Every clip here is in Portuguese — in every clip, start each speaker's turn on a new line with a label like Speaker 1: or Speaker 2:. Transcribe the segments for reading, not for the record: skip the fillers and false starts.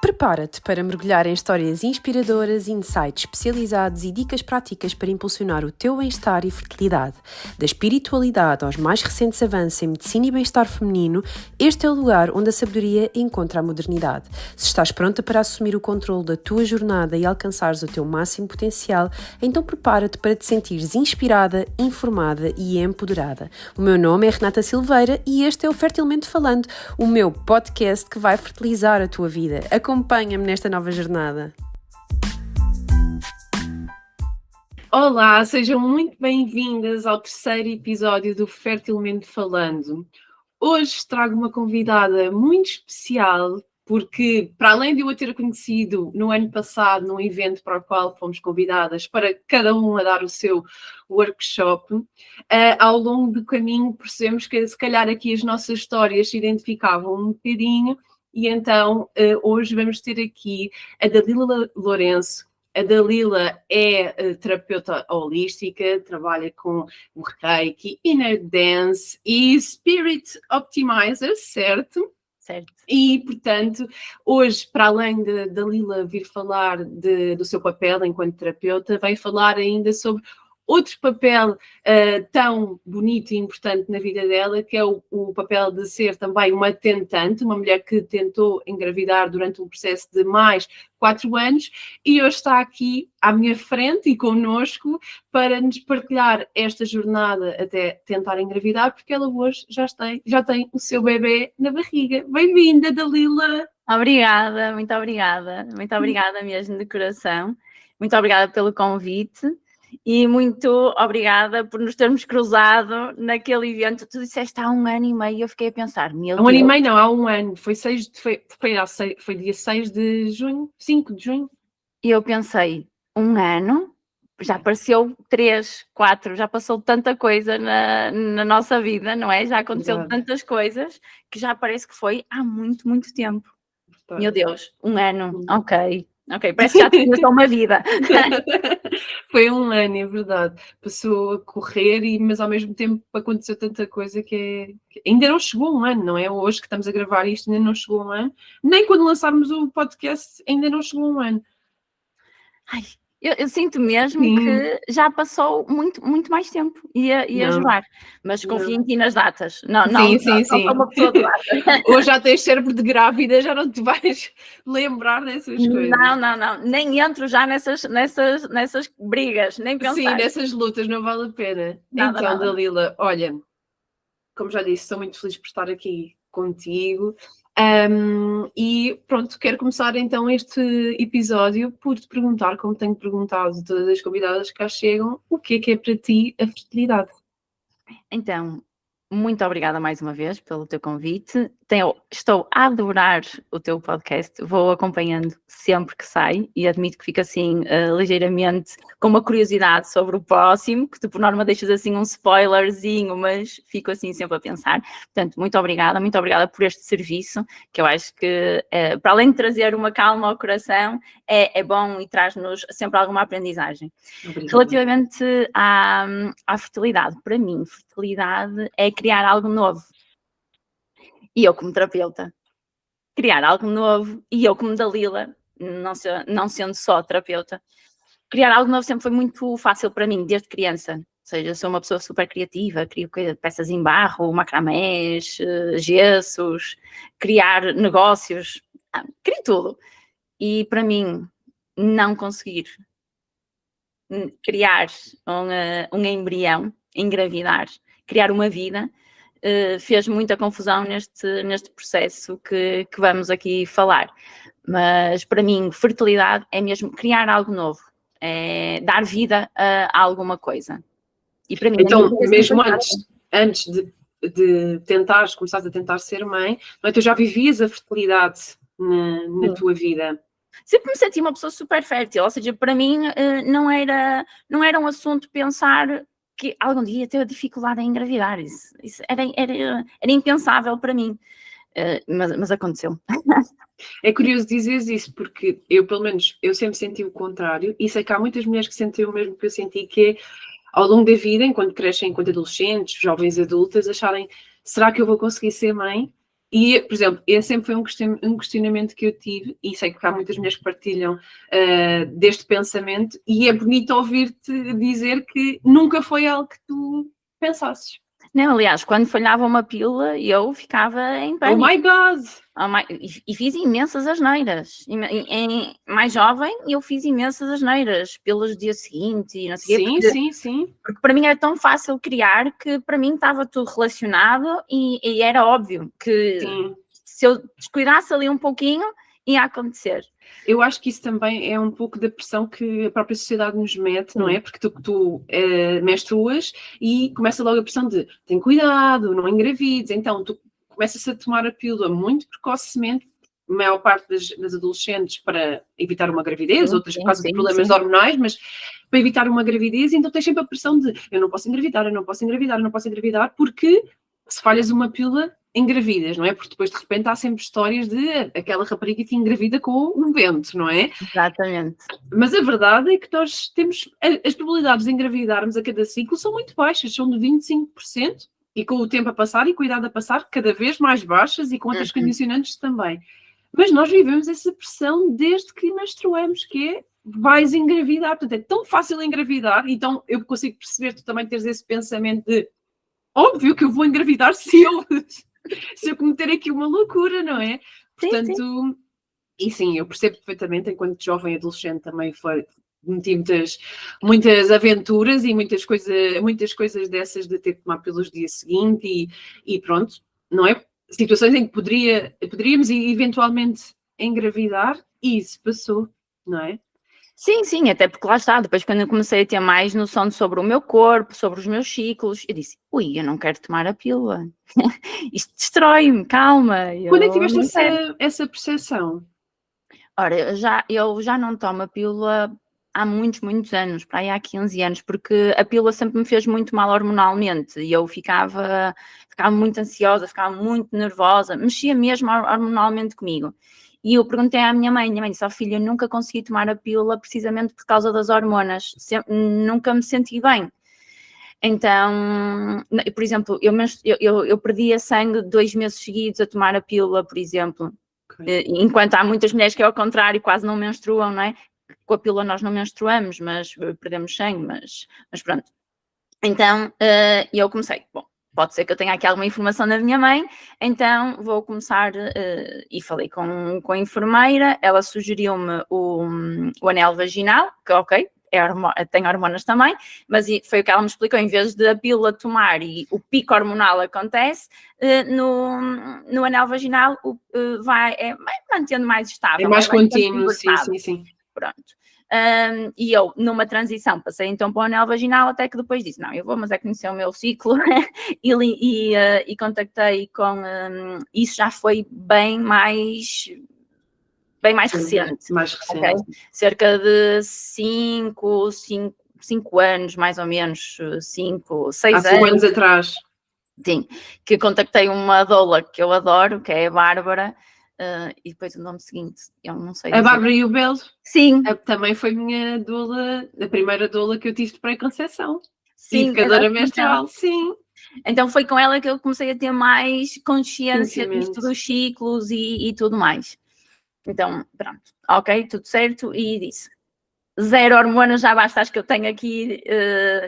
Speaker 1: Prepara-te para mergulhar em histórias inspiradoras, insights especializados e dicas práticas para impulsionar o teu bem-estar e fertilidade. Da espiritualidade aos mais recentes avanços em medicina e bem-estar feminino, este é o lugar onde a sabedoria encontra a modernidade. Se estás pronta para assumir o controle da tua jornada e alcançares o teu máximo potencial, então prepara-te para te sentires inspirada, informada e empoderada. O meu nome é Renata Silveira e este é o Fertilmente Falando, o meu podcast que vai fertilizar a tua vida. Acompanha-me nesta nova jornada. Olá, sejam muito bem-vindas ao terceiro episódio do Fertilmente Falando. Hoje trago uma convidada muito especial, porque para além de eu a ter conhecido no ano passado, num evento para o qual fomos convidadas para cada uma dar o seu workshop, ao longo do caminho percebemos que se calhar aqui as nossas histórias se identificavam um bocadinho. E então, hoje vamos ter aqui a Dalila Lourenço. A Dalila é terapeuta holística, trabalha com o Reiki, Inner Dance e Spirit Optimizer, certo?
Speaker 2: Certo.
Speaker 1: E, portanto, hoje, para além de Dalila vir falar do seu papel enquanto terapeuta, vai falar ainda sobre outro papel tão bonito e importante na vida dela, que é o papel de ser também uma tentante, uma mulher que tentou engravidar durante um processo de mais 4 anos e hoje está aqui à minha frente e connosco para nos partilhar esta jornada até tentar engravidar, porque ela hoje já tem o seu bebê na barriga. Bem-vinda, Dalila!
Speaker 2: Obrigada, muito obrigada mesmo de coração. Muito obrigada pelo convite. E muito obrigada por nos termos cruzado naquele evento. Tu disseste há 1 ano e meio e eu fiquei a pensar, meu Deus.
Speaker 1: 1 ano e meio não, há 1 ano. Foi dia 6 de junho, 5 de junho.
Speaker 2: E eu pensei, 1 ano? Já pareceu 3, 4, já passou tanta coisa na nossa vida, não é? Já aconteceu tantas coisas que já parece que foi há muito, muito tempo. Verdade. Meu Deus, 1 ano, ok, parece que já tinha só uma vida.
Speaker 1: Foi 1 ano, é verdade. Passou a correr, mas ao mesmo tempo aconteceu tanta coisa que ainda não chegou 1 ano, não é? Hoje que estamos a gravar isto ainda não chegou 1 ano. Nem quando lançarmos o podcast ainda não chegou 1 ano.
Speaker 2: Ai, eu sinto mesmo que já passou muito, muito mais tempo e a jogar, mas confio em ti nas datas. Não sou uma pessoa de data.
Speaker 1: Hoje já tens cérebro de grávida, já não te vais lembrar dessas coisas.
Speaker 2: Não, nem entro já nessas brigas, nem pensar.
Speaker 1: Sim, nessas lutas, não vale a pena. Nada. Dalila, olha, como já disse, estou muito feliz por estar aqui contigo. E pronto, quero começar então este episódio por te perguntar, como tenho perguntado a todas as convidadas que cá chegam, o que é para ti a fertilidade?
Speaker 2: Então, muito obrigada mais uma vez pelo teu convite. Estou a adorar o teu podcast, vou acompanhando sempre que sai e admito que fico assim ligeiramente com uma curiosidade sobre o próximo, que tu por norma deixas assim um spoilerzinho, mas fico assim sempre a pensar. Portanto, muito obrigada por este serviço, que eu acho que para além de trazer uma calma ao coração, é bom e traz-nos sempre alguma aprendizagem. Obrigada. Relativamente à fertilidade, para mim, fertilidade é criar algo novo. E eu como terapeuta, criar algo novo, e eu como Dalila, não sendo só terapeuta, criar algo novo sempre foi muito fácil para mim, desde criança. Ou seja, sou uma pessoa super criativa, crio peças em barro, macramés, gessos, criar negócios, crio tudo. E para mim, não conseguir criar um embrião, engravidar, criar uma vida, fez muita confusão neste processo que vamos aqui falar. Mas para mim, fertilidade é mesmo criar algo novo, é dar vida a alguma coisa. E para mim,
Speaker 1: então, mesmo antes de começares a tentar ser mãe, não é? Tu já vivias a fertilidade na tua vida?
Speaker 2: Sempre me senti uma pessoa super fértil, ou seja, para mim não era um assunto pensar que algum dia ia ter dificuldade em engravidar. Isso era impensável para mim, mas aconteceu.
Speaker 1: É curioso dizeres isso, porque eu, pelo menos, eu sempre senti o contrário, e sei que há muitas mulheres que sentem o mesmo que eu senti, que é, ao longo da vida, enquanto crescem, enquanto adolescentes, jovens adultas, acharem, será que eu vou conseguir ser mãe? E, por exemplo, esse sempre foi um questionamento que eu tive, e sei que há muitas mulheres que partilham deste pensamento, e é bonito ouvir-te dizer que nunca foi algo que tu pensasses.
Speaker 2: Não, aliás, quando falhava uma pílula, eu ficava em
Speaker 1: Oh
Speaker 2: pânico.
Speaker 1: my God!
Speaker 2: E fiz imensas asneiras. Mais jovem, eu fiz imensas asneiras pelos dias seguintes e não sei o quê.
Speaker 1: Sim.
Speaker 2: Porque para mim era tão fácil criar que para mim estava tudo relacionado e era óbvio que se eu descuidasse ali um pouquinho, ia acontecer.
Speaker 1: Eu acho que isso também é um pouco da pressão que a própria sociedade nos mete, não é? Porque tu menstruas e começa logo a pressão de tem cuidado, não engravides. Então tu começas a tomar a pílula muito precocemente, a maior parte das adolescentes para evitar uma gravidez, outras por causa de problemas hormonais, mas para evitar uma gravidez, então tens sempre a pressão de eu não posso engravidar, porque se falhas uma pílula, engravidas, não é? Porque depois de repente há sempre histórias de aquela rapariga que engravida com o vento, não é?
Speaker 2: Exatamente.
Speaker 1: Mas a verdade é que nós temos, as probabilidades de engravidarmos a cada ciclo são muito baixas, são de 25%, e com o tempo a passar e cuidado a passar, cada vez mais baixas e com outras condicionantes também. Mas nós vivemos essa pressão desde que menstruamos, que é vais engravidar, portanto é tão fácil engravidar, então eu consigo perceber tu também teres esse pensamento de óbvio que eu vou engravidar se eu cometer aqui uma loucura, não é? Portanto, e sim, eu percebo perfeitamente, enquanto jovem adolescente também meti muitas aventuras e muitas coisas dessas de ter que tomar pílulas no dia seguinte e pronto, não é? Situações em que poderíamos eventualmente engravidar e isso passou, não é?
Speaker 2: Sim, até porque lá está, depois quando eu comecei a ter mais noção sobre o meu corpo, sobre os meus ciclos, eu disse, eu não quero tomar a pílula, isto destrói-me, calma.
Speaker 1: Quando é que tiveste essa percepção?
Speaker 2: Ora, eu já não tomo a pílula há muitos anos, para aí há 15 anos, porque a pílula sempre me fez muito mal hormonalmente e eu ficava muito ansiosa, ficava muito nervosa, mexia mesmo hormonalmente comigo. E eu perguntei à minha mãe disse, filha, eu nunca consegui tomar a pílula precisamente por causa das hormonas, nunca me senti bem. Então, por exemplo, eu perdia sangue 2 meses seguidos a tomar a pílula, por exemplo, enquanto há muitas mulheres que é ao contrário, quase não menstruam, não é? Com a pílula nós não menstruamos, mas perdemos sangue, mas pronto. Então, eu comecei, pode ser que eu tenha aqui alguma informação da minha mãe, então vou começar, e falei com a enfermeira, ela sugeriu-me o anel vaginal, que ok, tem hormonas também, mas foi o que ela me explicou, em vez de a pílula tomar e o pico hormonal acontece, no anel vaginal vai mantendo mais estável.
Speaker 1: É mais contínuo, sim.
Speaker 2: Pronto. E eu, numa transição, passei então para o anel vaginal, até que depois disse, não, eu vou, mas é conhecer o meu ciclo, e contactei com, isso já foi bem mais recente.
Speaker 1: Mais recente.
Speaker 2: Okay? Cerca de 5 anos, mais ou menos, 5, 6 anos.
Speaker 1: Há 5 anos atrás.
Speaker 2: Sim, que contactei uma doula que eu adoro, que é a Bárbara, e depois o nome seguinte, eu não sei dizer.
Speaker 1: A Bárbara e o Belo?
Speaker 2: Sim.
Speaker 1: Também foi minha doula, a primeira doula que eu tive de pré-conceição.
Speaker 2: Sim.
Speaker 1: Educadora menstrual, sim.
Speaker 2: Então foi com ela que eu comecei a ter mais consciência dos ciclos e tudo mais. Então, pronto, ok, tudo certo, e disse, 0 hormonas já basta, acho que eu tenho aqui,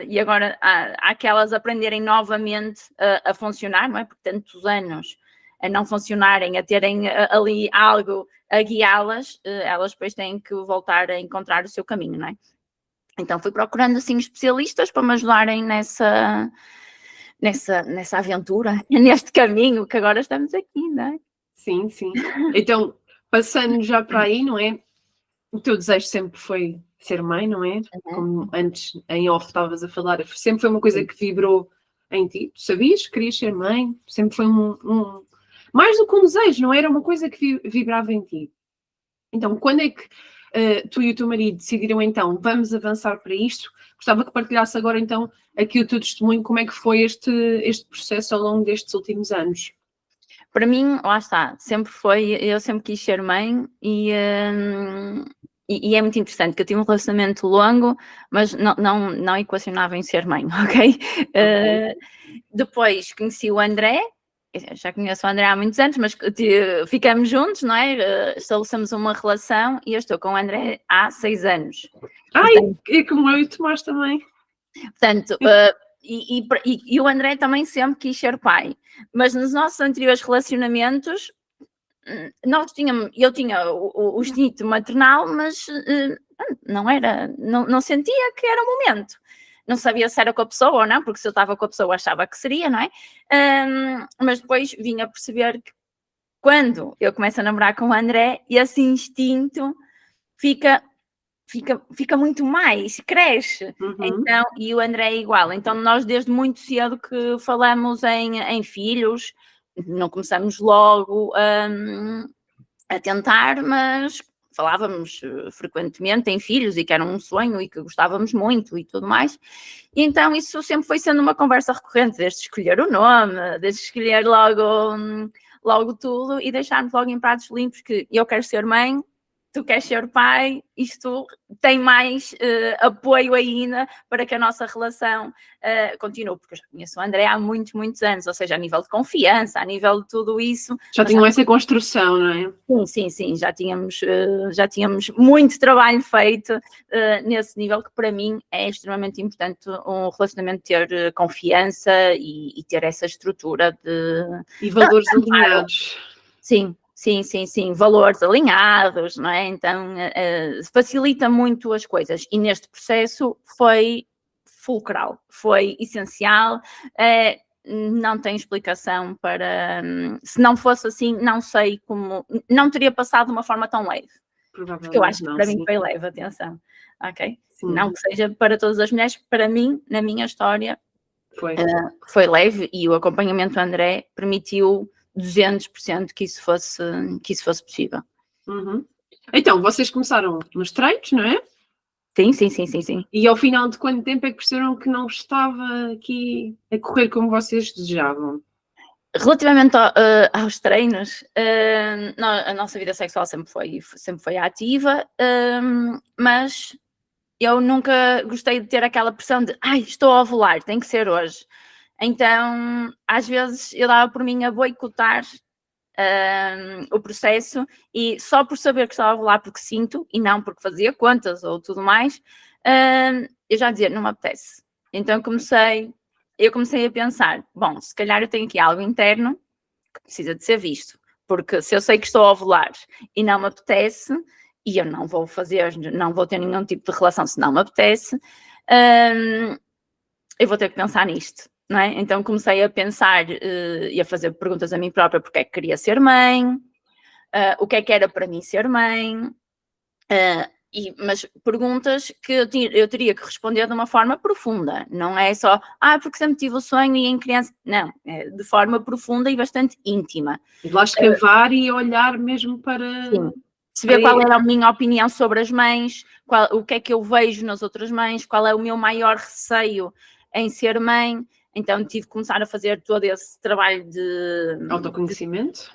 Speaker 2: e agora há aquelas aprenderem novamente a funcionar, não é? Por tantos anos a não funcionarem, a terem ali algo a guiá-las, elas depois têm que voltar a encontrar o seu caminho, não é? Então fui procurando assim especialistas para me ajudarem nessa aventura, neste caminho que agora estamos aqui, não é?
Speaker 1: Sim. Então, passando já para aí, não é? O teu desejo sempre foi ser mãe, não é? Como antes em off estavas a falar, sempre foi uma coisa que vibrou em ti. Tu sabias que querias ser mãe? Sempre foi mais do que um desejo, não era uma coisa que vibrava em ti. Então, quando é que tu e o teu marido decidiram então, vamos avançar para isto? Gostava que partilhasse agora então aqui o teu testemunho, como é que foi este processo ao longo destes últimos anos?
Speaker 2: Para mim, lá está, eu sempre quis ser mãe e é muito interessante que eu tive um relacionamento longo, mas não equacionava em ser mãe, ok? Depois conheci o André já conheço o André há muitos anos, mas ficamos juntos, não é? Estabelecemos uma relação e eu estou com o André há 6 anos.
Speaker 1: Ai, é como eu e o Tomás também.
Speaker 2: Portanto, e o André também sempre quis ser pai, mas nos nossos anteriores relacionamentos eu tinha o instinto maternal, mas não sentia que era o momento. Não sabia se era com a pessoa ou não, porque se eu estava com a pessoa achava que seria, não é? Mas depois vim a perceber que quando eu começo a namorar com o André, esse instinto fica muito mais, cresce. Então, e o André é igual. Então nós desde muito cedo que falamos em filhos, não começamos logo a tentar, mas falávamos frequentemente em filhos e que era um sonho e que gostávamos muito e tudo mais. E então isso sempre foi sendo uma conversa recorrente, desde escolher o nome, desde escolher logo tudo e deixarmos logo em pratos limpos que eu quero ser mãe, tu queres ser pai, isto tem mais apoio ainda para que a nossa relação continue, porque eu já conheço o André há muitos, muitos anos, ou seja, a nível de confiança, a nível de tudo isso.
Speaker 1: Já tinham essa construção, não é?
Speaker 2: Sim, já tínhamos muito trabalho feito nesse nível que para mim é extremamente importante um relacionamento ter confiança e ter essa estrutura de...
Speaker 1: E valores alinhados.
Speaker 2: Sim, valores alinhados, não é? Então facilita muito as coisas e neste processo foi fulcral, foi essencial, não tem explicação para, se não fosse assim, não sei como, não teria passado de uma forma tão leve, porque eu acho que para mim foi leve, atenção, ok? Sim. Não que seja para todas as mulheres, para mim, na minha história, foi leve e o acompanhamento do André permitiu 200% que isso fosse possível.
Speaker 1: Então, vocês começaram nos treinos, não é?
Speaker 2: Sim.
Speaker 1: E ao final de quanto tempo é que perceberam que não estava aqui a correr como vocês desejavam?
Speaker 2: Relativamente aos treinos, a nossa vida sexual sempre foi ativa, mas eu nunca gostei de ter aquela pressão de estou a ovular, tem que ser hoje. Então, às vezes, eu dava por mim a boicotar o processo e só por saber que estava a ovular porque sinto e não porque fazia contas ou tudo mais, eu já dizia, não me apetece. Então, eu comecei a pensar, bom, se calhar eu tenho aqui algo interno que precisa de ser visto, porque se eu sei que estou a ovular e não me apetece, e eu não vou ter nenhum tipo de relação se não me apetece, eu vou ter que pensar nisto, não é? Então comecei a pensar e a fazer perguntas a mim própria, porque é que queria ser mãe, o que é que era para mim ser mãe, mas perguntas que eu teria que responder de uma forma profunda, não é só, porque sempre tive o sonho e em criança, não, é de forma profunda e bastante íntima.
Speaker 1: E lá escavar e olhar mesmo para...
Speaker 2: Sim. Saber qual era a minha opinião sobre as mães, o que é que eu vejo nas outras mães, qual é o meu maior receio em ser mãe. Então tive que começar a fazer todo esse trabalho de
Speaker 1: autoconhecimento,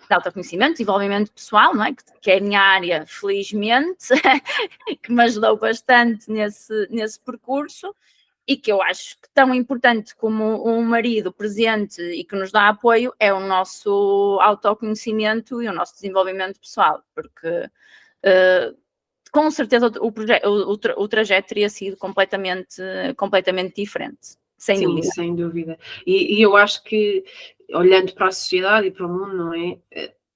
Speaker 2: desenvolvimento pessoal, não é? Que é a minha área, felizmente, que me ajudou bastante nesse percurso e que eu acho que tão importante como um marido presente e que nos dá apoio é o nosso autoconhecimento e o nosso desenvolvimento pessoal, porque com certeza o trajeto teria sido completamente diferente.
Speaker 1: Sim, sem dúvida. E eu acho que, olhando para a sociedade e para o mundo, não é?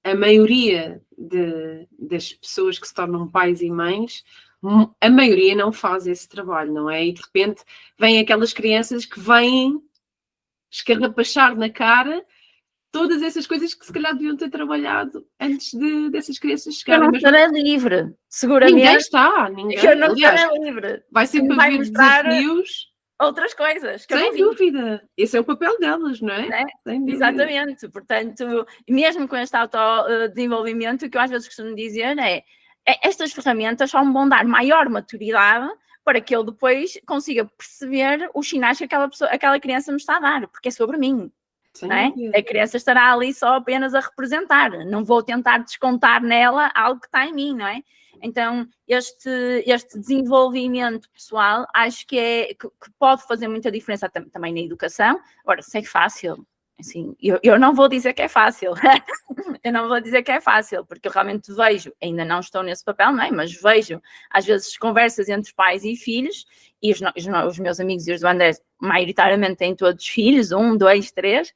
Speaker 1: A maioria das pessoas que se tornam pais e mães, a maioria não faz esse trabalho, não é? E de repente vêm aquelas crianças que vêm escarrapachar na cara todas essas coisas que se calhar deviam ter trabalhado antes dessas crianças chegarem.
Speaker 2: Eu não estarei livre, seguramente.
Speaker 1: Ninguém está, ninguém.
Speaker 2: Eu não estarei livre.
Speaker 1: Vai sempre haver desafios.
Speaker 2: Outras coisas.
Speaker 1: Sem dúvida. Esse é o papel delas, não é?
Speaker 2: Exatamente. Portanto, mesmo com este autodesenvolvimento, o que eu às vezes costumo dizer é estas ferramentas só me vão dar maior maturidade para que eu depois consiga perceber os sinais que aquela criança me está a dar, porque é sobre mim. Não é? A criança estará ali só apenas a representar. Não vou tentar descontar nela algo que está em mim, não é? Então, este desenvolvimento pessoal acho que pode fazer muita diferença também na educação. Agora, se é fácil, Assim, eu não vou dizer que é fácil, eu não vou dizer que é fácil, porque eu realmente vejo, ainda não estou nesse papel, não é? Mas vejo, às vezes, conversas entre pais e filhos, e os meus amigos e os do André, maioritariamente têm todos filhos, 1, 2, 3,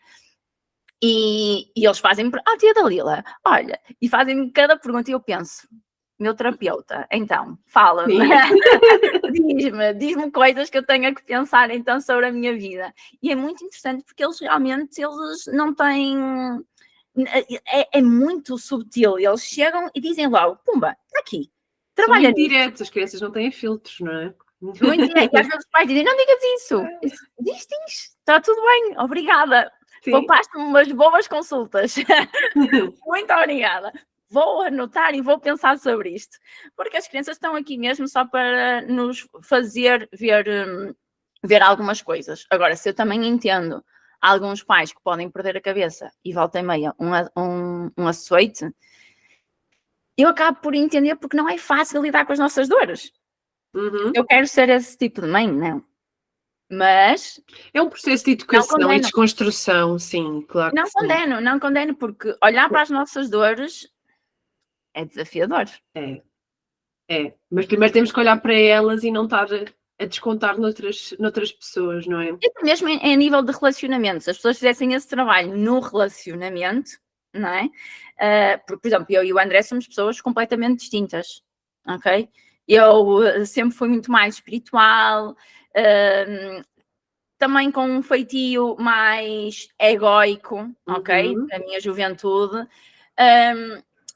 Speaker 2: e eles fazem, tia Dalila, olha, e fazem cada pergunta e eu penso, meu terapeuta, então, fala-me, diz-me coisas que eu tenha que pensar então sobre a minha vida. E é muito interessante porque eles realmente, eles não têm... É muito subtil, eles chegam e dizem logo, pumba, está aqui, trabalha
Speaker 1: nisso. São muito diretos, as crianças não têm filtros, não é?
Speaker 2: Muito direto, e às vezes os pais dizem, não digas isso, diz, está tudo bem, obrigada, poupaste-me umas boas consultas, muito obrigada. Vou anotar e vou pensar sobre isto, porque as crianças estão aqui mesmo só para nos fazer ver algumas coisas. Agora, se eu também entendo alguns pais que podem perder a cabeça e volta e meia um açoite, eu acabo por entender porque não é fácil lidar com as nossas dores. Eu quero ser esse tipo de mãe, não. Mas...
Speaker 1: é um processo de educação e desconstrução, sim, claro.
Speaker 2: Não condeno, porque olhar para as nossas dores é desafiador.
Speaker 1: É. Mas primeiro temos que olhar para elas e não estar a descontar noutras pessoas, não é?
Speaker 2: E mesmo em nível de relacionamentos, se as pessoas fizessem esse trabalho no relacionamento, não é? Por exemplo, eu e o André somos pessoas completamente distintas, ok? Eu sempre fui muito mais espiritual, também com um feitio mais egoico, ok? Da minha juventude.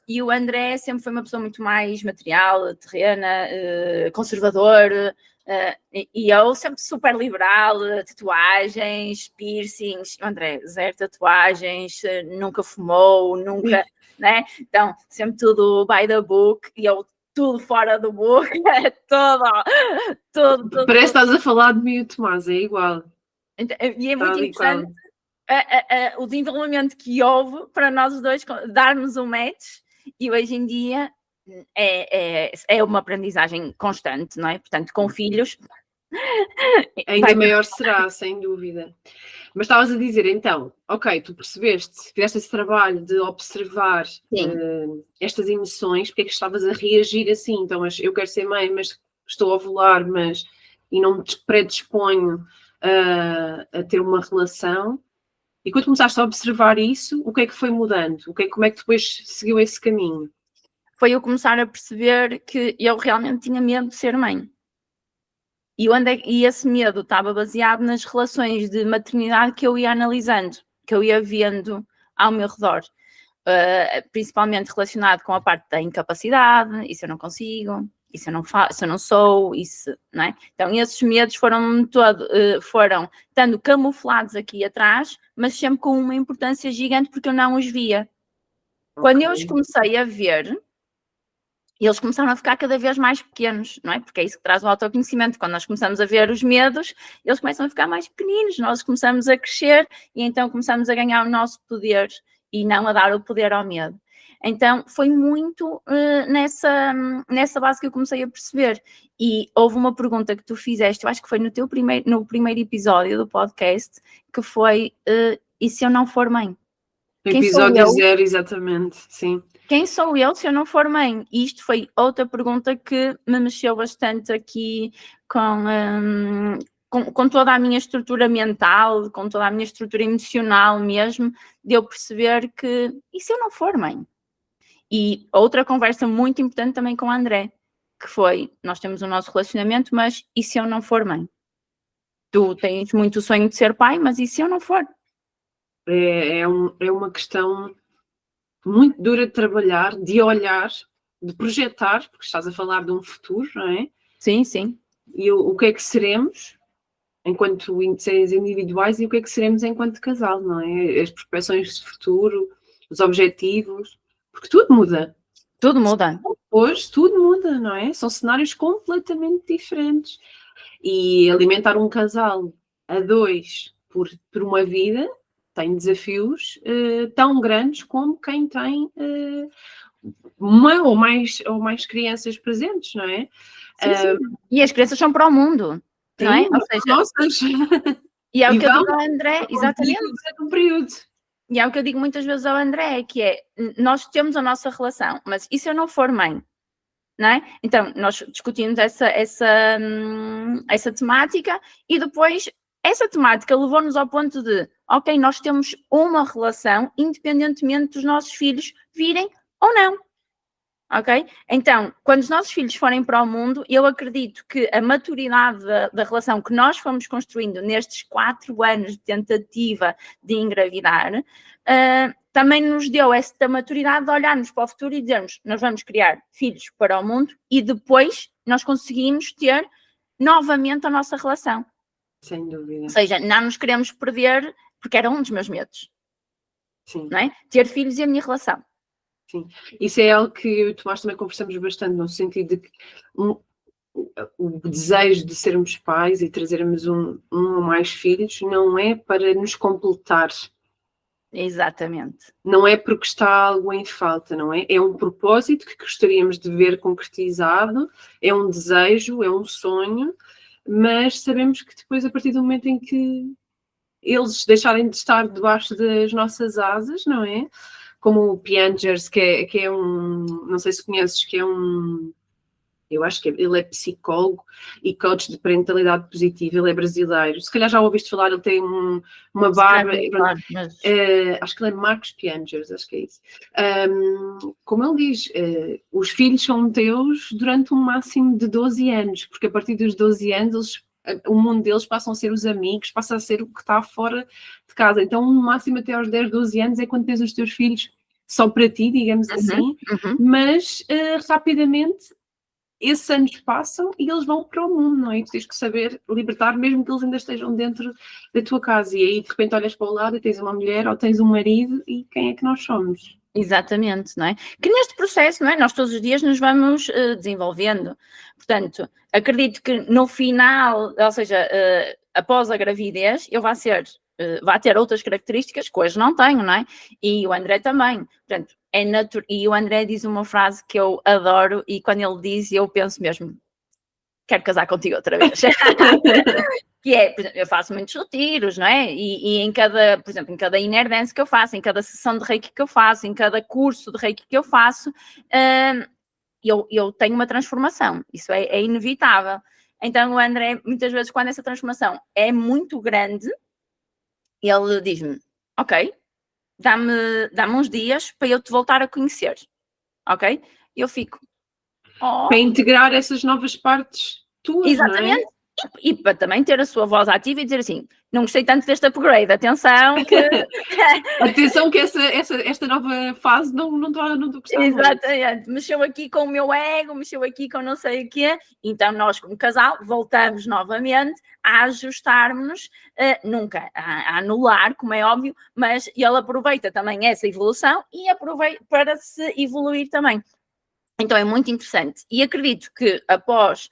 Speaker 2: E o André sempre foi uma pessoa muito mais material, terrena, conservador, e eu sempre super liberal, tatuagens, piercings. O André, zero tatuagens, nunca fumou, nunca, né? Então, sempre tudo by the book, e eu tudo fora do book, tudo.
Speaker 1: Parece que estás a falar de mim e o Tomás, é igual.
Speaker 2: E é muito interessante o desenvolvimento que houve para nós os dois darmos um match, e hoje em dia é uma aprendizagem constante, não é? Portanto, com filhos...
Speaker 1: ainda maior será, sem dúvida. Mas estavas a dizer, então, ok, tu percebeste, fizeste esse trabalho de observar estas emoções, porque é que estavas a reagir assim? Então, eu quero ser mãe, mas estou a ovular, e não me predisponho a ter uma relação. E quando começaste a observar isso, o que é que foi mudando? Como é que depois seguiu esse caminho?
Speaker 2: Foi eu começar a perceber que eu realmente tinha medo de ser mãe. E esse medo estava baseado nas relações de maternidade que eu ia analisando, que eu ia vendo ao meu redor. Principalmente relacionado com a parte da incapacidade, isso eu não consigo, isso eu não faço, eu não sou, isso, não é? Então esses medos foram estando camuflados aqui atrás, mas sempre com uma importância gigante porque eu não os via. Quando eu os comecei a ver, eles começaram a ficar cada vez mais pequenos, não é? Porque é isso que traz o autoconhecimento. Quando nós começamos a ver os medos, eles começam a ficar mais pequeninos, nós começamos a crescer e então começamos a ganhar o nosso poder e não a dar o poder ao medo. Então, foi muito nessa base que eu comecei a perceber. E houve uma pergunta que tu fizeste, eu acho que foi no primeiro episódio do podcast, que foi, e se eu não for mãe?
Speaker 1: No episódio 0, exatamente, sim.
Speaker 2: Quem sou eu se eu não for mãe? E isto foi outra pergunta que me mexeu bastante aqui com toda a minha estrutura mental, com toda a minha estrutura emocional mesmo, de eu perceber que, e se eu não for mãe? E outra conversa muito importante também com o André, que foi, nós temos o nosso relacionamento, mas e se eu não for mãe? Tu tens muito o sonho de ser pai, mas e se eu não for?
Speaker 1: É uma questão muito dura de trabalhar, de olhar, de projetar, porque estás a falar de um futuro, não é?
Speaker 2: Sim, sim.
Speaker 1: E o que é que seremos enquanto seres individuais e o que é que seremos enquanto casal, não é? As prospeções de futuro, os objetivos, porque tudo muda.
Speaker 2: Tudo muda.
Speaker 1: Hoje tudo muda, não é? São cenários completamente diferentes. E alimentar um casal a dois por uma vida tem desafios tão grandes como quem tem uma ou mais crianças presentes, não é?
Speaker 2: Sim. E as crianças são para o mundo, não é?
Speaker 1: Ou seja, nossas.
Speaker 2: E é o
Speaker 1: E
Speaker 2: que eu
Speaker 1: vão
Speaker 2: digo ao André, exatamente.
Speaker 1: durante um período.
Speaker 2: E é o que eu digo muitas vezes ao André, que é, nós temos a nossa relação, mas e se eu não for mãe? Não é? Então, nós discutimos essa temática e depois essa temática levou-nos ao ponto de, ok, nós temos uma relação independentemente dos nossos filhos virem ou não. Ok? Então, quando os nossos filhos forem para o mundo, eu acredito que a maturidade da relação que nós fomos construindo nestes 4 anos de tentativa de engravidar, também nos deu esta maturidade de olharmos para o futuro e dizermos, nós vamos criar filhos para o mundo e depois nós conseguimos ter novamente a nossa relação.
Speaker 1: Sem dúvida.
Speaker 2: Ou seja, não nos queremos perder, porque era um dos meus medos.
Speaker 1: Sim.
Speaker 2: Não é? Ter filhos e a minha relação.
Speaker 1: Sim, isso é algo que eu e o Tomás também conversamos bastante, no sentido de que o desejo de sermos pais e trazermos um ou mais filhos não é para nos completar.
Speaker 2: Exatamente.
Speaker 1: Não é porque está algo em falta, não é? É um propósito que gostaríamos de ver concretizado, é um desejo, é um sonho, mas sabemos que depois, a partir do momento em que eles deixarem de estar debaixo das nossas asas, não é? Como o Piangers, que é um, não sei se conheces, que é um, eu acho que ele é psicólogo e coach de parentalidade positiva, ele é brasileiro, se calhar já ouviste falar, ele tem uma barba,
Speaker 2: Claro, mas...
Speaker 1: acho que ele é Marcos Piangers, acho que é isso. Como ele diz, os filhos são teus durante um máximo de 12 anos, porque a partir dos 12 anos o mundo deles passam a ser os amigos, passa a ser o que está fora de casa. Então, no máximo até aos 10, 12 anos é quando tens os teus filhos só para ti, digamos assim, mas rapidamente esses anos passam e eles vão para o mundo, não é? E tu tens que saber libertar, mesmo que eles ainda estejam dentro da tua casa. E aí, de repente, olhas para o lado e tens uma mulher ou tens um marido e quem é que nós somos?
Speaker 2: Exatamente, não é? Que neste processo, não é? Nós todos os dias nos vamos desenvolvendo. Portanto, acredito que no final, ou seja, após a gravidez, eu vai ter outras características que hoje não tenho, não é? E o André também. Portanto, e o André diz uma frase que eu adoro e quando ele diz, eu penso mesmo, quero casar contigo outra vez. Que é, por exemplo, eu faço muitos retiros, não é? E em cada, por exemplo, em cada inner dance que eu faço, em cada sessão de reiki que eu faço, em cada curso de reiki que eu faço, eu tenho uma transformação, isso é inevitável. Então o André, muitas vezes, quando essa transformação é muito grande, ele diz-me, ok, dá-me uns dias para eu te voltar a conhecer, ok? E eu fico...
Speaker 1: Para integrar essas novas partes tuas,
Speaker 2: Exatamente.
Speaker 1: não é?
Speaker 2: E para também ter a sua voz ativa e dizer assim, não gostei tanto deste upgrade, atenção que...
Speaker 1: Atenção que esta nova fase não estou a gostar muito.
Speaker 2: Exatamente, mexeu aqui com o meu ego, mexeu aqui com não sei o quê, então nós como casal voltamos novamente a ajustarmos-nos, nunca a anular, como é óbvio, mas ele aproveita também essa evolução e aproveita para se evoluir também. Então é muito interessante e acredito que após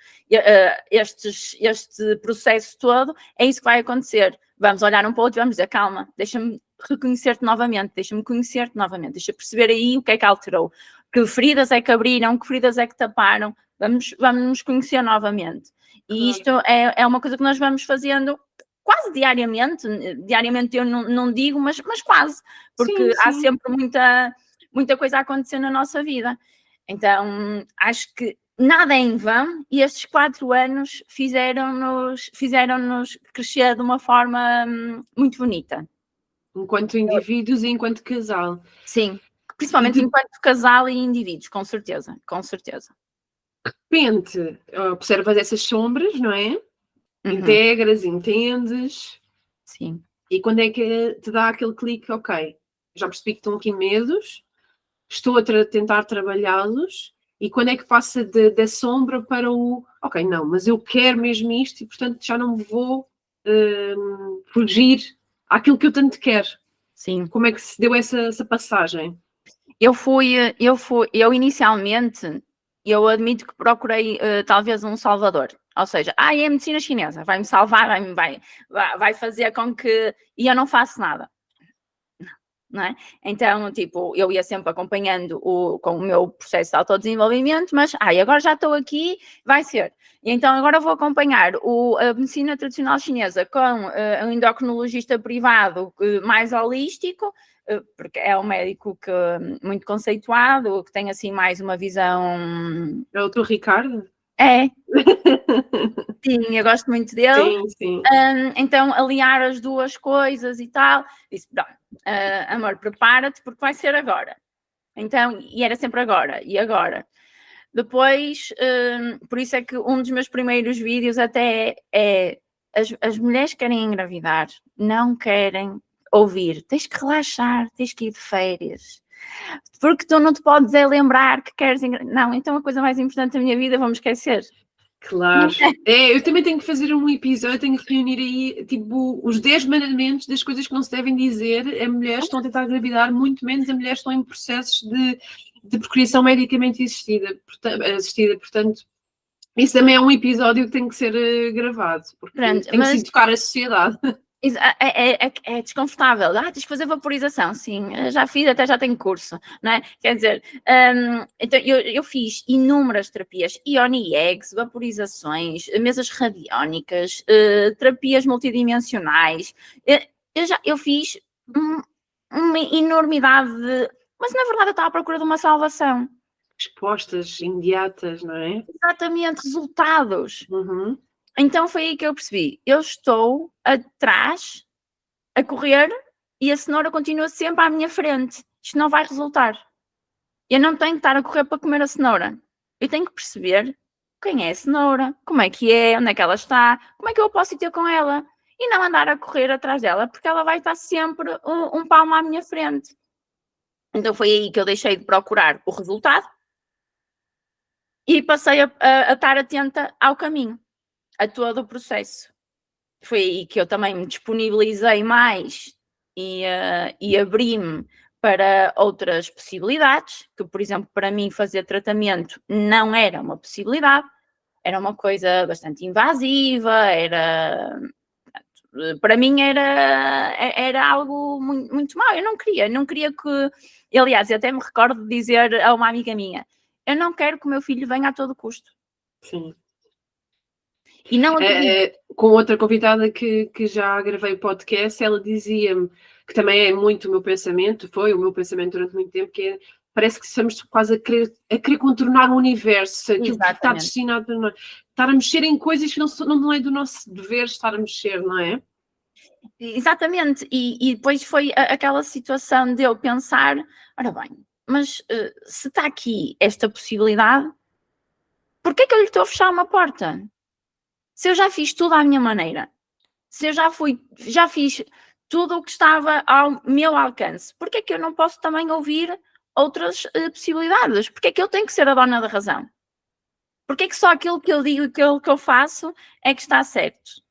Speaker 2: este processo todo é isso que vai acontecer. Vamos olhar um para o outro e vamos dizer, calma, deixa-me reconhecer-te novamente, deixa-me conhecer-te novamente, deixa perceber aí o que é que alterou, que feridas é que abriram, que feridas é que taparam, vamos nos conhecer novamente. E isto é uma coisa que nós vamos fazendo quase diariamente eu não digo, mas quase, porque
Speaker 1: sim.
Speaker 2: Há sempre muita coisa a acontecer na nossa vida. Então, acho que nada é em vão e estes 4 anos fizeram-nos crescer de uma forma muito bonita.
Speaker 1: Enquanto indivíduos e enquanto casal.
Speaker 2: Sim, principalmente enquanto casal e indivíduos, com certeza, com certeza.
Speaker 1: De repente, observas essas sombras, não é? Integras, entendes.
Speaker 2: Sim.
Speaker 1: E quando é que te dá aquele clique, ok, já percebi que estão aqui medos, estou a tentar trabalhá-los, e quando é que passa da sombra para o, ok, não, mas eu quero mesmo isto e, portanto, já não vou fugir àquilo que eu tanto quero.
Speaker 2: Sim.
Speaker 1: Como é que se deu essa passagem?
Speaker 2: Eu inicialmente, eu admito que procurei talvez um salvador, ou seja, é a medicina chinesa, vai-me salvar, vai fazer com que... E eu não faço nada. não é? Então, tipo, eu ia sempre acompanhando com o meu processo de autodesenvolvimento, mas, agora já estou aqui, vai ser. E então agora vou acompanhar a medicina tradicional chinesa com um endocrinologista privado mais holístico, porque é um médico muito conceituado, que tem assim mais uma visão...
Speaker 1: É o teu Ricardo?
Speaker 2: É. Sim, eu gosto muito dele.
Speaker 1: Sim.
Speaker 2: Então, aliar as duas coisas e tal, disse, amor, prepara-te porque vai ser agora. Então, e era sempre agora, e agora. Depois, por isso é que um dos meus primeiros vídeos até é as mulheres querem engravidar, não querem ouvir, tens que relaxar, tens que ir de férias, porque tu não te podes lembrar que queres engravidar. Não, então a coisa mais importante da minha vida vamos esquecer.
Speaker 1: Claro. Eu também tenho que fazer um episódio, tenho que reunir aí, tipo, os 10 mandamentos das coisas que não se devem dizer a mulheres que estão a tentar engravidar, muito menos a mulheres que estão em processos de procriação medicamente assistida. Portanto, isso também é um episódio que tem que ser gravado, porque tem que se educar a sociedade.
Speaker 2: É desconfortável. Tens que fazer vaporização, sim, já fiz, até já tenho curso, não é? Quer dizer, então eu fiz inúmeras terapias, Ioni Eggs, vaporizações, mesas radiónicas, terapias multidimensionais, eu fiz uma enormidade mas na verdade eu estava à procura de uma salvação.
Speaker 1: Respostas imediatas, não é?
Speaker 2: Exatamente, resultados.
Speaker 1: Uhum.
Speaker 2: Então foi aí que eu percebi, eu estou atrás, a correr, e a cenoura continua sempre à minha frente. Isto não vai resultar. Eu não tenho que estar a correr para comer a cenoura. Eu tenho que perceber quem é a cenoura, como é que é, onde é que ela está, como é que eu posso ir ter com ela. E não andar a correr atrás dela, porque ela vai estar sempre um palmo à minha frente. Então foi aí que eu deixei de procurar o resultado e passei a estar atenta ao caminho, a todo o processo. Foi aí que eu também me disponibilizei mais e abri-me para outras possibilidades, que, por exemplo, para mim fazer tratamento não era uma possibilidade, era uma coisa bastante invasiva, para mim era algo muito, muito mau, eu não queria que, aliás, eu até me recordo de dizer a uma amiga minha, eu não quero que o meu filho venha a todo custo.
Speaker 1: Sim.
Speaker 2: E não
Speaker 1: com outra convidada que já gravei o podcast, ela dizia-me, que também é muito o meu pensamento, foi o meu pensamento durante muito tempo, que parece que estamos quase a querer contornar o universo, aquilo que está destinado a nós, estar a mexer em coisas que não é do nosso dever estar a mexer, não é?
Speaker 2: Exatamente, e depois foi aquela situação de eu pensar, ora bem, mas se está aqui esta possibilidade, porquê é que eu lhe estou a fechar uma porta? Se eu já fiz tudo à minha maneira, se eu já fiz tudo o que estava ao meu alcance, porquê é que eu não posso também ouvir outras possibilidades? Porquê é que eu tenho que ser a dona da razão? Porquê é que só aquilo que eu digo e aquilo que eu faço é que está certo?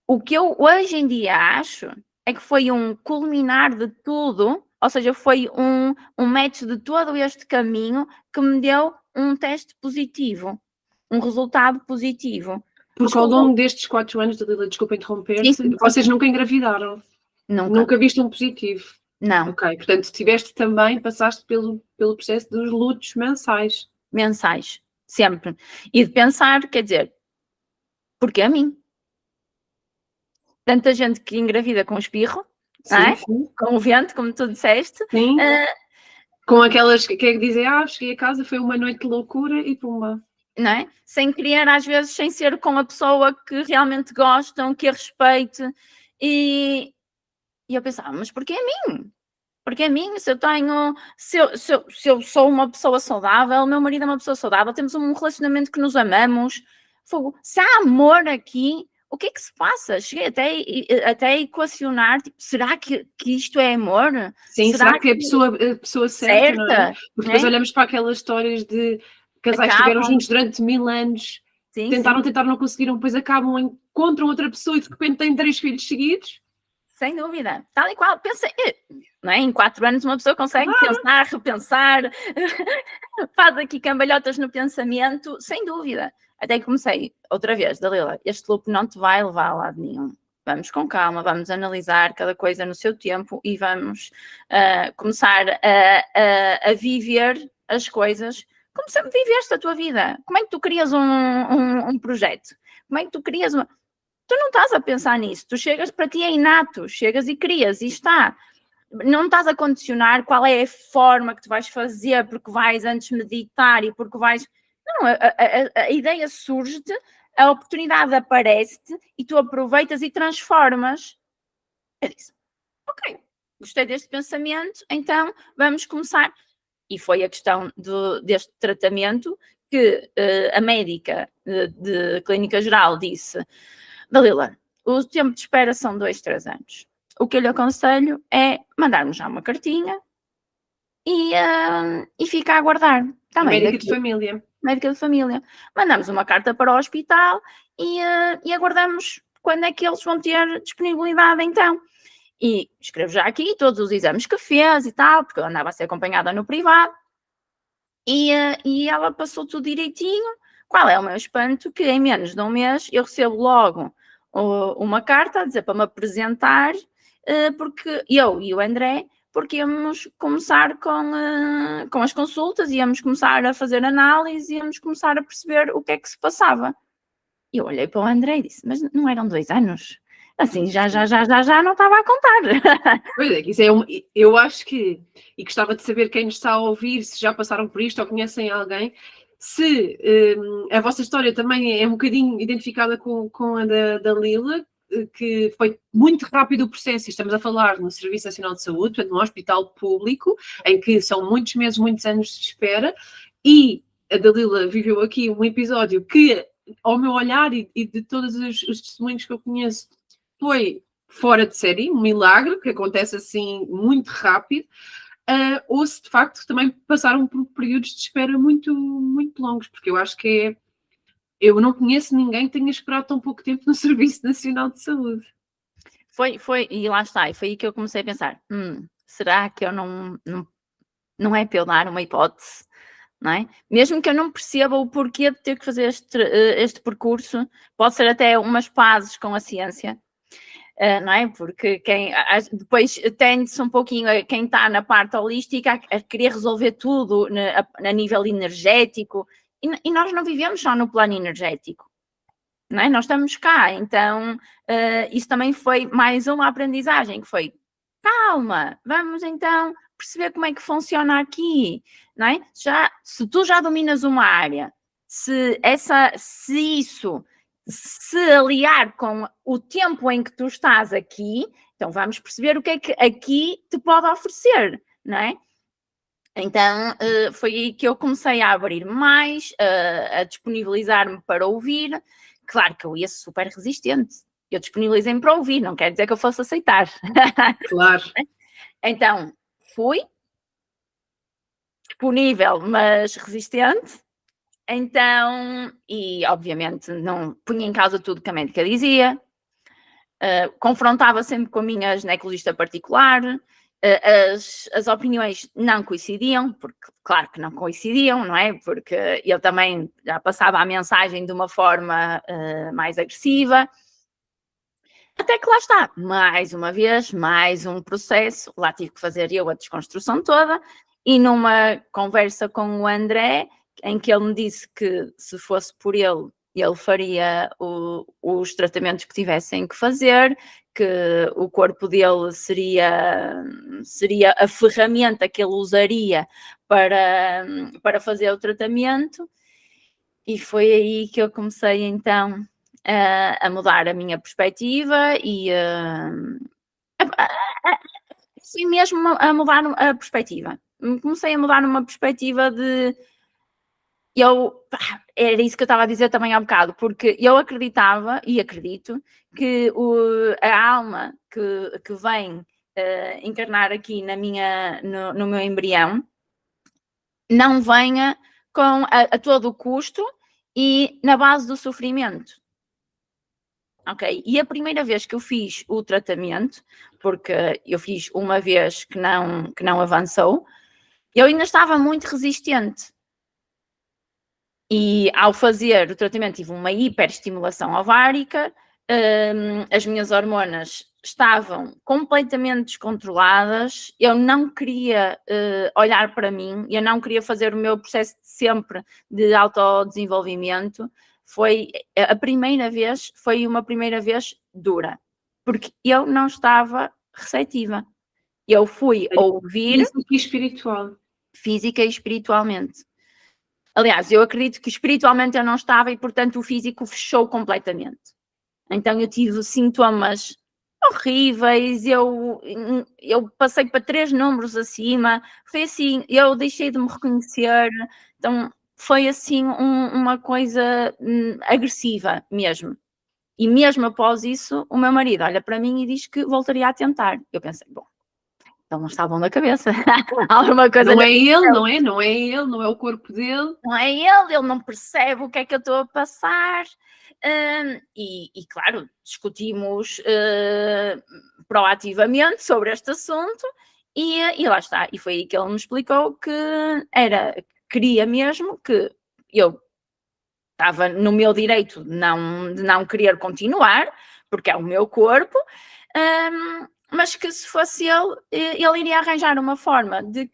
Speaker 2: O que eu hoje em dia acho é que foi um culminar de tudo, ou seja, foi um match de todo este caminho que me deu um teste positivo, um resultado positivo.
Speaker 1: Porque ao longo destes 4 anos, desculpa interromper-te, vocês nunca engravidaram? Nunca viste um positivo?
Speaker 2: Não.
Speaker 1: Ok, portanto, passaste pelo processo dos lutos mensais.
Speaker 2: Mensais, sempre. E de pensar, quer dizer, porque a mim? Tanta gente que engravida com espirro,
Speaker 1: sim,
Speaker 2: não é?
Speaker 1: Sim.
Speaker 2: Com o vento, como tu disseste.
Speaker 1: Sim. Com aquelas que dizem, cheguei a casa, foi uma noite de loucura e pumba.
Speaker 2: Não é? Sem querer, às vezes, sem ser com a pessoa que realmente gostam, que a respeite. E eu pensava, mas porquê a mim? Porque a mim, se eu sou uma pessoa saudável, o meu marido é uma pessoa saudável, temos um relacionamento que nos amamos, se há amor aqui, o que é que se passa? Cheguei até a equacionar, tipo, será que isto é amor?
Speaker 1: Sim, será que é a pessoa certa? Não é? Porque depois olhamos para aquelas histórias de casais que estiveram juntos durante 1000 anos, tentaram, não conseguiram, depois acabam, encontram outra pessoa e de repente têm 3 filhos seguidos.
Speaker 2: Sem dúvida, tal e qual, pensei, não é? Em 4 anos uma pessoa consegue pensar, repensar, faz aqui cambalhotas no pensamento, sem dúvida. Até que comecei, outra vez, Dalila, este loop não te vai levar a lado nenhum. vamos com calma, vamos analisar cada coisa no seu tempo e vamos começar a viver as coisas como sempre viveste a tua vida. Como é que tu crias um projeto? Como é que tu crias uma... Tu não estás a pensar nisso, tu chegas, para ti é inato, chegas e crias e está. Não estás a condicionar qual é a forma que tu vais fazer, porque vais antes meditar e porque vais... Não, a ideia surge-te, a oportunidade aparece-te e tu aproveitas e transformas. Eu disse, ok, gostei deste pensamento, então vamos começar. E foi a questão deste tratamento que a médica de clínica geral disse, Dalila, o tempo de espera são 2-3 anos. O que eu lhe aconselho é mandar-me já uma cartinha e fica a aguardar.
Speaker 1: Também médica de família.
Speaker 2: Médica de família. Mandamos uma carta para o hospital e aguardamos quando é que eles vão ter disponibilidade então. E escrevo já aqui todos os exames que fez e tal, porque eu andava a ser acompanhada no privado. E ela passou tudo direitinho. Qual é o meu espanto? Que em menos de um mês eu recebo logo uma carta a dizer para me apresentar, porque eu e o André, porque íamos começar com as consultas, íamos começar a fazer análise, íamos começar a perceber o que é que se passava. Eu olhei para o André e disse, mas não eram 2 anos? Assim, já não estava a contar.
Speaker 1: Pois é, que isso eu acho que, e gostava de saber quem nos está a ouvir, se já passaram por isto ou conhecem alguém, se a vossa história também é um bocadinho identificada com a da Lila, que foi muito rápido o processo, e estamos a falar no Serviço Nacional de Saúde, portanto, num hospital público, em que são muitos meses, muitos anos de espera, e a Dalila viveu aqui um episódio que, ao meu olhar e de todos os testemunhos que eu conheço, foi fora de série, um milagre, que acontece assim muito rápido, ou se de facto também passaram por períodos de espera muito, muito longos, porque eu acho que eu não conheço ninguém que tenha esperado tão pouco tempo no Serviço Nacional de Saúde.
Speaker 2: Foi, e lá está, e foi aí que eu comecei a pensar, será que eu não é para eu dar uma hipótese? Não é? Mesmo que eu não perceba o porquê de ter que fazer este percurso, pode ser até umas pazes com a ciência, não é? Porque depois tende-se um pouquinho, quem está na parte holística, a querer resolver tudo a nível energético, e nós não vivemos só no plano energético, não é? Nós estamos cá, então isso também foi mais uma aprendizagem, que foi, calma, vamos então perceber como é que funciona aqui, não é? Se tu já dominas uma área, se isso se aliar com o tempo em que tu estás aqui, então vamos perceber o que é que aqui te pode oferecer, não é? Então foi aí que eu comecei a abrir mais, a disponibilizar-me para ouvir. Claro que eu ia super resistente. Eu disponibilizei-me para ouvir, não quer dizer que eu fosse aceitar.
Speaker 1: Claro.
Speaker 2: Então, fui disponível, mas resistente. Então, e obviamente não punha em causa tudo que a médica dizia, confrontava sempre com a minha ginecologista particular, as opiniões não coincidiam, porque claro que não coincidiam, não é? Porque eu também já passava a mensagem de uma forma mais agressiva. Até que lá está, mais uma vez, mais um processo, lá tive que fazer eu a desconstrução toda, e numa conversa com o André, em que ele me disse que se fosse por ele faria os tratamentos que tivessem que fazer, que o corpo dele seria a ferramenta que ele usaria para fazer o tratamento, e foi aí que eu comecei então a mudar a minha perspectiva e sim, mesmo a mudar a perspectiva. Comecei a mudar numa perspectiva de era isso que eu estava a dizer também há bocado, porque eu acreditava e acredito que a alma que vem encarnar aqui no meu embrião não venha com a todo o custo e na base do sofrimento. Ok, e a primeira vez que eu fiz o tratamento, porque eu fiz uma vez que não avançou, eu ainda estava muito resistente. E ao fazer o tratamento tive uma hiperestimulação ovárica, as minhas hormonas estavam completamente descontroladas, eu não queria olhar para mim, eu não queria fazer o meu processo de sempre de autodesenvolvimento. Foi a primeira vez, foi uma primeira vez dura, porque eu não estava receptiva. Eu fui ouvir
Speaker 1: Físico e espiritual.
Speaker 2: física e espiritualmente. Aliás, eu acredito que espiritualmente eu não estava e, portanto, o físico fechou completamente. Então eu tive sintomas horríveis, eu passei para 3 números acima, foi assim, eu deixei de me reconhecer, então foi assim uma coisa agressiva mesmo. E mesmo após isso, o meu marido olha para mim e diz que voltaria a tentar. Eu pensei, bom, ele não está bom na cabeça. Alguma coisa
Speaker 1: Não é ele, não é? Não é ele, não é o corpo dele.
Speaker 2: não é ele não percebe o que é que eu estou a passar. E claro, discutimos proativamente sobre este assunto e lá está. E foi aí que ele me explicou que queria mesmo que eu estava no meu direito de não querer continuar, porque é o meu corpo, mas que se fosse ele iria arranjar uma forma de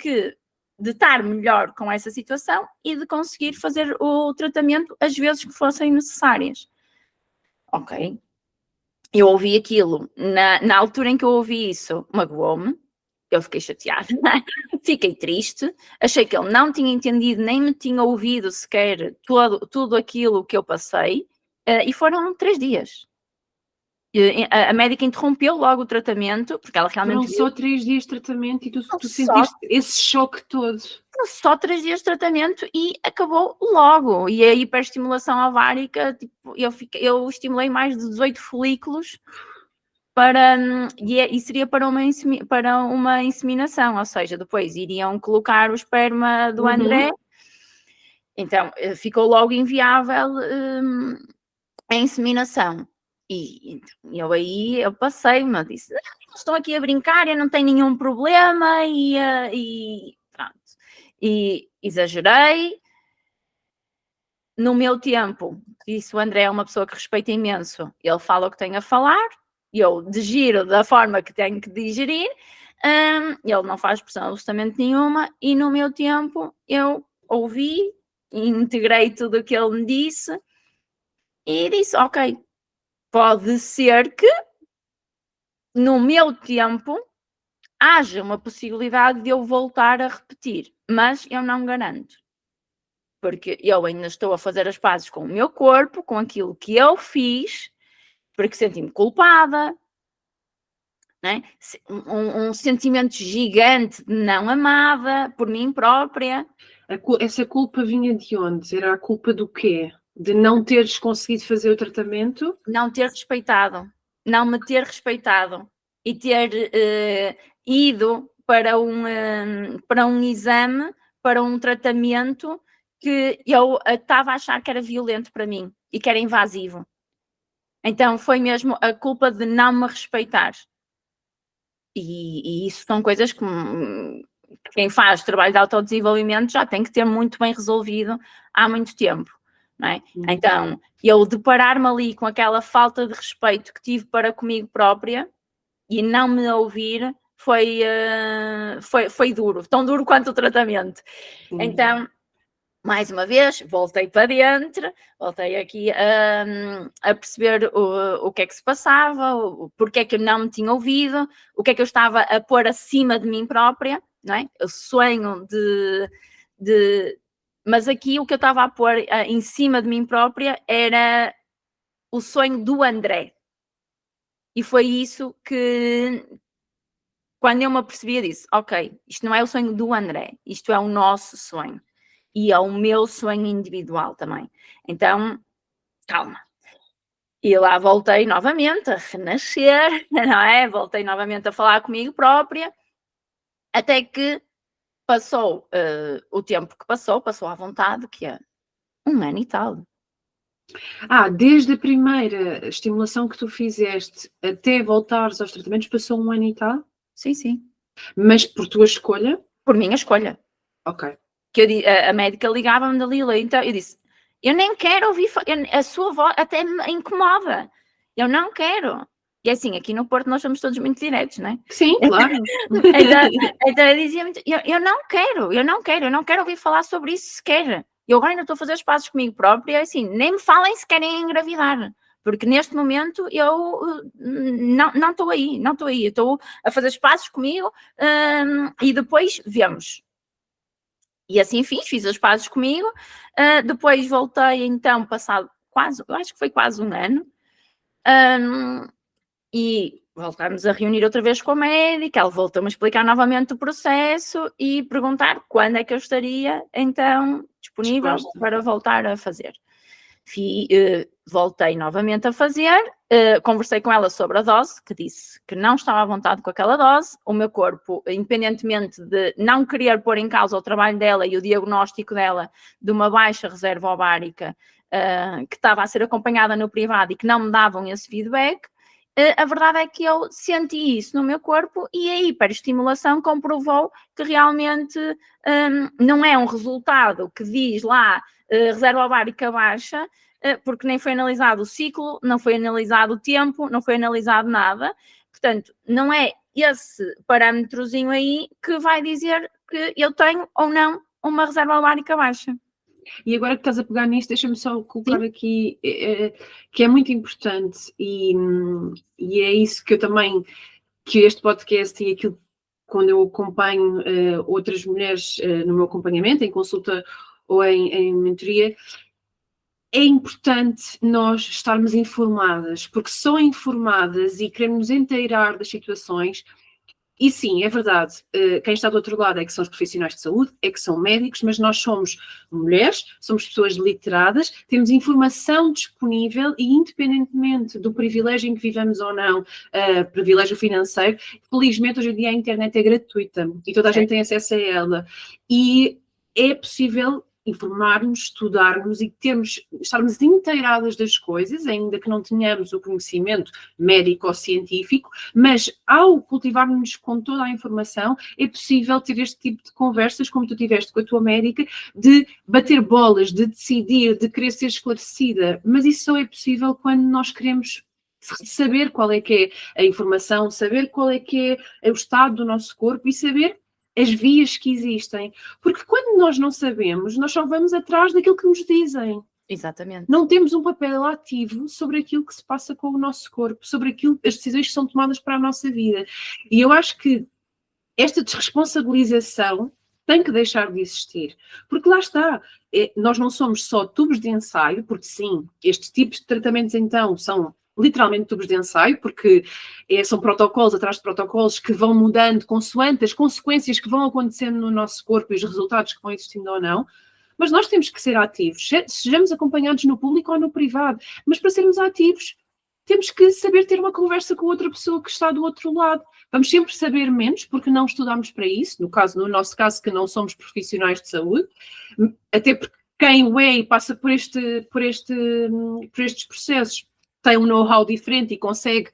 Speaker 2: estar melhor com essa situação e de conseguir fazer o tratamento as vezes que fossem necessárias. Ok. Eu ouvi aquilo, na altura em que eu ouvi isso, magoou-me, eu fiquei chateada, fiquei triste, achei que ele não tinha entendido, nem me tinha ouvido sequer tudo aquilo que eu passei, e foram 3 dias. A médica interrompeu logo o tratamento, porque ela realmente
Speaker 1: Foram só 3 dias de tratamento e tu
Speaker 2: só
Speaker 1: sentiste esse choque todo.
Speaker 2: só 3 dias de tratamento e acabou logo. E a hiperestimulação ovárica, tipo, eu estimulei mais de 18 folículos e seria para uma inseminação, ou seja, depois iriam colocar o esperma do André, então ficou logo inviável a inseminação. E eu passei-me, disse, estão aqui a brincar, eu não tenho nenhum problema e pronto. E exagerei. No meu tempo, disse o André é uma pessoa que respeita imenso, ele fala o que tem a falar, eu digiro da forma que tenho que digerir, ele não faz pressão absolutamente nenhuma e no meu tempo eu ouvi, integrei tudo o que ele me disse e disse, ok, pode ser que no meu tempo haja uma possibilidade de eu voltar a repetir, mas eu não garanto. Porque eu ainda estou a fazer as pazes com o meu corpo, com aquilo que eu fiz, porque senti-me culpada, né? Um sentimento gigante de não amada por mim própria.
Speaker 1: Essa culpa vinha de onde? Era a culpa do quê? De não teres conseguido fazer o tratamento?
Speaker 2: Não ter respeitado, não me ter respeitado e ter ido para um exame, para um tratamento que eu estava a achar que era violento para mim e que era invasivo. Então foi mesmo a culpa de não me respeitar. E isso são coisas que quem faz trabalho de autodesenvolvimento já tem que ter muito bem resolvido há muito tempo, não é? Então, eu deparar-me ali com aquela falta de respeito que tive para comigo própria e não me ouvir foi duro, tão duro quanto o tratamento. Então, mais uma vez, voltei para dentro, voltei aqui a perceber o que é que se passava, porque é que eu não me tinha ouvido, o que é que eu estava a pôr acima de mim própria, não é? O sonho mas aqui o que eu estava a pôr em cima de mim própria era o sonho do André. E foi isso que, quando eu me apercebi, eu disse, ok, isto não é o sonho do André, isto é o nosso sonho. E é o meu sonho individual também. Então, calma. E lá voltei novamente a renascer, não é? Voltei novamente a falar comigo própria, até que passou o tempo que passou à vontade, que é 1 ano e tal.
Speaker 1: Desde a primeira estimulação que tu fizeste até voltares aos tratamentos, passou 1 ano e tal?
Speaker 2: Sim, sim.
Speaker 1: Mas por tua escolha?
Speaker 2: Por minha escolha.
Speaker 1: Ok.
Speaker 2: Que a médica ligava-me dali, então eu disse, eu nem quero ouvir, a sua voz até me incomoda. eu não quero. E assim, aqui no Porto nós somos todos muito diretos, não é?
Speaker 1: Sim, claro.
Speaker 2: Então eu dizia muito, eu não quero ouvir falar sobre isso sequer. Eu agora ainda estou a fazer os passos comigo própria, assim, nem me falem se querem engravidar. Porque neste momento eu não estou aí, eu estou a fazer os passos comigo e depois vemos. E assim fiz os passos comigo, depois voltei então, passado eu acho que foi quase um ano, e voltámos a reunir outra vez com a médica, ela voltou-me a explicar novamente o processo e perguntar quando é que eu estaria então disponível para voltar a fazer. Voltei novamente a fazer, conversei com ela sobre a dose, que disse que não estava à vontade com aquela dose, o meu corpo, independentemente de não querer pôr em causa o trabalho dela e o diagnóstico dela de uma baixa reserva ovárica, que estava a ser acompanhada no privado e que não me davam esse feedback, a verdade é que eu senti isso no meu corpo e a hiperestimulação comprovou que realmente não é um resultado que diz lá reserva ovárica baixa, porque nem foi analisado o ciclo, não foi analisado o tempo, não foi analisado nada. Portanto, não é esse parâmetrozinho aí que vai dizer que eu tenho ou não uma reserva ovárica baixa.
Speaker 1: E agora que estás a pegar nisso, deixa-me só colocar aqui, que é muito importante e é isso que eu também, que este podcast e aquilo, quando eu acompanho outras mulheres no meu acompanhamento, em consulta ou em mentoria, é importante nós estarmos informadas, porque só informadas e queremos inteirar das situações. E sim, é verdade, quem está do outro lado é que são os profissionais de saúde, é que são médicos, mas nós somos mulheres, somos pessoas literadas, temos informação disponível e independentemente do privilégio em que vivamos ou não, privilégio financeiro, felizmente hoje em dia a internet é gratuita e toda a gente tem acesso a ela. E é possível informarmos, estudarmos e estarmos inteiradas das coisas, ainda que não tenhamos o conhecimento médico ou científico, mas ao cultivarmos com toda a informação, é possível ter este tipo de conversas, como tu tiveste com a tua médica, de bater bolas, de decidir, de querer ser esclarecida, mas isso só é possível quando nós queremos saber qual é que é a informação, saber qual é que é o estado do nosso corpo e saber as vias que existem, porque quando nós não sabemos, nós só vamos atrás daquilo que nos dizem.
Speaker 2: Exatamente.
Speaker 1: Não temos um papel ativo sobre aquilo que se passa com o nosso corpo, sobre as decisões que são tomadas para a nossa vida. E eu acho que esta desresponsabilização tem que deixar de existir, porque lá está, nós não somos só tubos de ensaio, porque sim, estes tipos de tratamentos então são literalmente tubos de ensaio, porque são protocolos atrás de protocolos que vão mudando consoante as consequências que vão acontecendo no nosso corpo e os resultados que vão existindo ou não, mas nós temos que ser ativos, sejamos acompanhados no público ou no privado, mas para sermos ativos temos que saber ter uma conversa com outra pessoa que está do outro lado. Vamos sempre saber menos, porque não estudamos para isso, no nosso caso que não somos profissionais de saúde, até porque quem o é e passa por estes processos tem um know-how diferente e consegue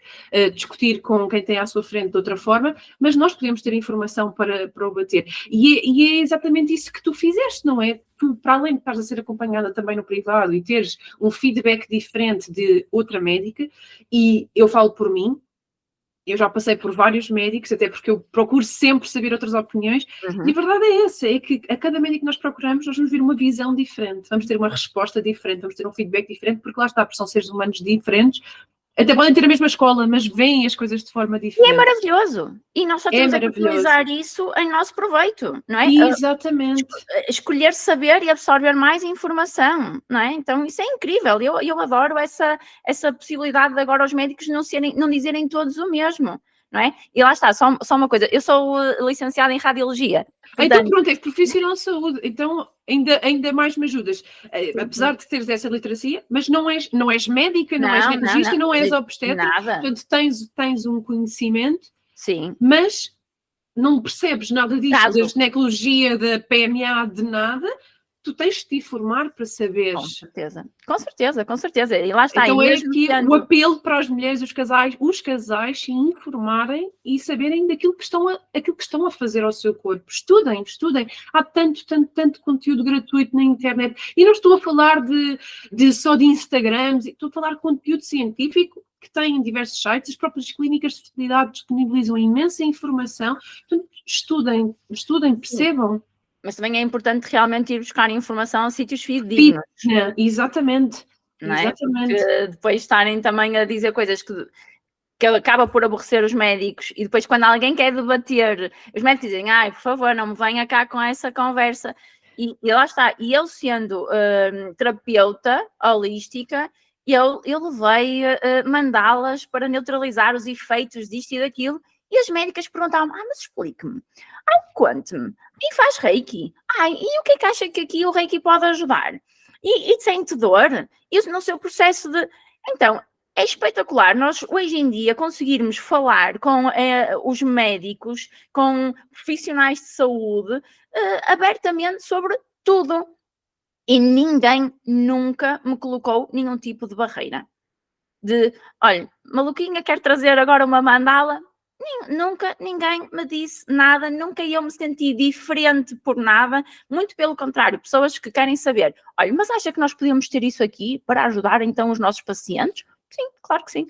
Speaker 1: discutir com quem tem à sua frente de outra forma, mas nós podemos ter informação para o bater. E é exatamente isso que tu fizeste, não é? Tu, para além de estares a ser acompanhada também no privado e teres um feedback diferente de outra médica, e eu falo por mim, eu já passei por vários médicos, até porque eu procuro sempre saber outras opiniões, e a verdade é essa, é que a cada médico que nós procuramos, nós vamos ver uma visão diferente, vamos ter uma resposta diferente, vamos ter um feedback diferente, porque lá está, porque são seres humanos diferentes, até podem ter a mesma escola, mas veem as coisas de forma diferente.
Speaker 2: E é maravilhoso. E nós só temos que utilizar isso em nosso proveito, não é?
Speaker 1: Exatamente.
Speaker 2: Escolher saber e absorver mais informação, não é? Então isso é incrível. Eu adoro essa possibilidade de agora os médicos não dizerem todos o mesmo, não é? E lá está, só uma coisa, eu sou licenciada em radiologia.
Speaker 1: Portanto, então pronto, és profissional de saúde, então ainda mais me ajudas. Apesar de teres essa literacia, mas não és médica, não és ginecologista, não és obstetra, portanto tens um conhecimento,
Speaker 2: sim,
Speaker 1: mas não percebes nada disto, da ginecologia, da PMA, de nada. Tu tens de te informar para saberes.
Speaker 2: Com certeza. E lá está.
Speaker 1: Então é aqui o apelo para as mulheres, os casais se informarem e saberem daquilo que estão a fazer ao seu corpo. Estudem. Há tanto conteúdo gratuito na internet. E não estou a falar só de Instagrams, estou a falar de conteúdo científico que têm diversos sites, as próprias clínicas de fertilidade disponibilizam imensa informação. Portanto, estudem, percebam.
Speaker 2: Mas também é importante realmente ir buscar informação a sítios fidedignos.
Speaker 1: Exatamente.
Speaker 2: Não é? Porque depois estarem também a dizer coisas que acaba por aborrecer os médicos, e depois quando alguém quer debater, os médicos dizem, por favor, não me venha cá com essa conversa, e lá está, e eu sendo terapeuta holística, eu levei mandalas para neutralizar os efeitos disto e daquilo, e as médicas perguntavam, mas explique-me, conte-me, e faz reiki, e o que é que acha que aqui o reiki pode ajudar? E sente dor? E no seu processo de... Então, é espetacular nós hoje em dia conseguirmos falar com os médicos, com profissionais de saúde, abertamente sobre tudo. E ninguém nunca me colocou nenhum tipo de barreira. De, olha, maluquinha, quer trazer agora uma mandala? Nunca ninguém me disse nada, nunca eu me senti diferente por nada, muito pelo contrário, pessoas que querem saber, olha, mas acha que nós podíamos ter isso aqui para ajudar então os nossos pacientes? Sim, claro que sim.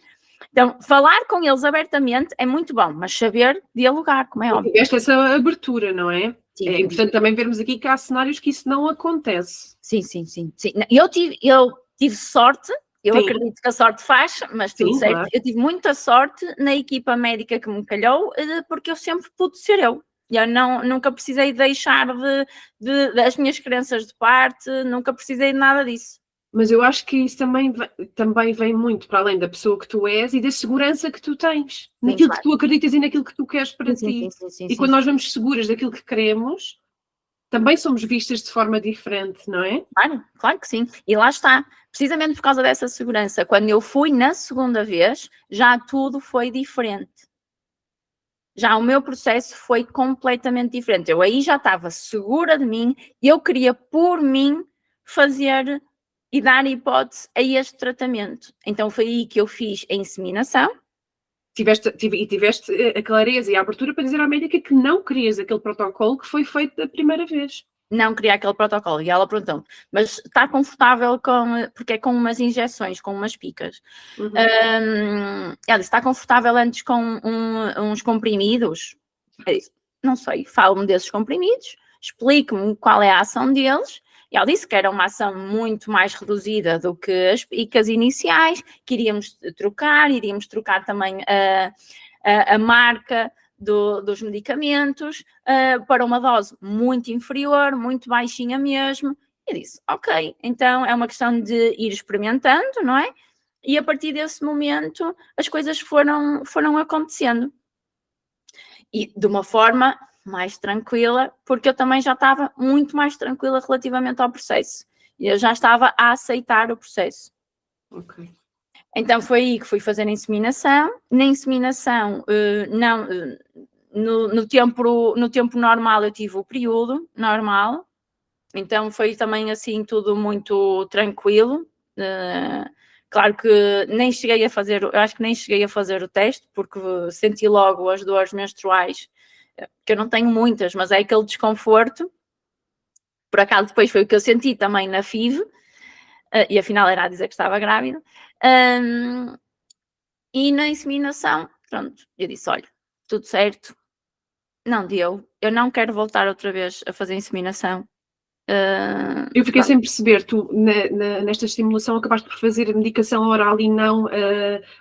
Speaker 2: Então, falar com eles abertamente é muito bom, mas saber dialogar, como é óbvio.
Speaker 1: Tiveste essa abertura, não é? Sim, é importante também vermos aqui que há cenários que isso não acontece.
Speaker 2: Sim. Eu tive sorte, eu acredito que a sorte faz, mas tudo certo. Claro. Eu tive muita sorte na equipa médica que me calhou, porque eu sempre pude ser eu. Eu nunca precisei deixar das minhas crenças de parte, nunca precisei de nada disso.
Speaker 1: Mas eu acho que isso também vem muito para além da pessoa que tu és e da segurança que tu tens, naquilo que tu acreditas e naquilo que tu queres para ti. E quando nós vamos seguras daquilo que queremos, também somos vistas de forma diferente, não é?
Speaker 2: Claro que sim. E lá está, precisamente por causa dessa segurança, quando eu fui na segunda vez, já tudo foi diferente. Já o meu processo foi completamente diferente. Eu aí já estava segura de mim, eu queria por mim fazer e dar hipótese a este tratamento. Então foi aí que eu fiz a inseminação.
Speaker 1: Tiveste a clareza e a abertura para dizer à médica que não querias aquele protocolo que foi feito da primeira vez.
Speaker 2: Não queria aquele protocolo. E ela perguntou, mas está confortável porque é com umas injeções, com umas picas. Uhum. Ela disse, está confortável antes com uns comprimidos? Eu disse, não sei, fala-me desses comprimidos, explique-me qual é a ação deles. E ela disse que era uma ação muito mais reduzida do que as picas iniciais, que iríamos trocar também a marca dos medicamentos para uma dose muito inferior, muito baixinha mesmo. Eu disse, ok, então é uma questão de ir experimentando, não é? E a partir desse momento as coisas foram acontecendo. E de uma forma mais tranquila, porque eu também já estava muito mais tranquila relativamente ao processo. Eu já estava a aceitar o processo.
Speaker 1: Ok.
Speaker 2: Então foi aí que fui fazer a inseminação. Na inseminação, no tempo normal eu tive o período normal, então foi também assim tudo muito tranquilo. Claro que nem cheguei a fazer, eu acho que nem cheguei a fazer o teste, porque senti logo as dores menstruais, que eu não tenho muitas, mas é aquele desconforto. Por acaso depois foi o que eu senti também na FIV, e afinal era a dizer que estava grávida. E na inseminação, pronto, eu disse, olha, tudo certo, não deu, eu não quero voltar outra vez a fazer inseminação.
Speaker 1: Eu fiquei sem perceber, tu nesta estimulação acabaste por fazer a medicação oral e não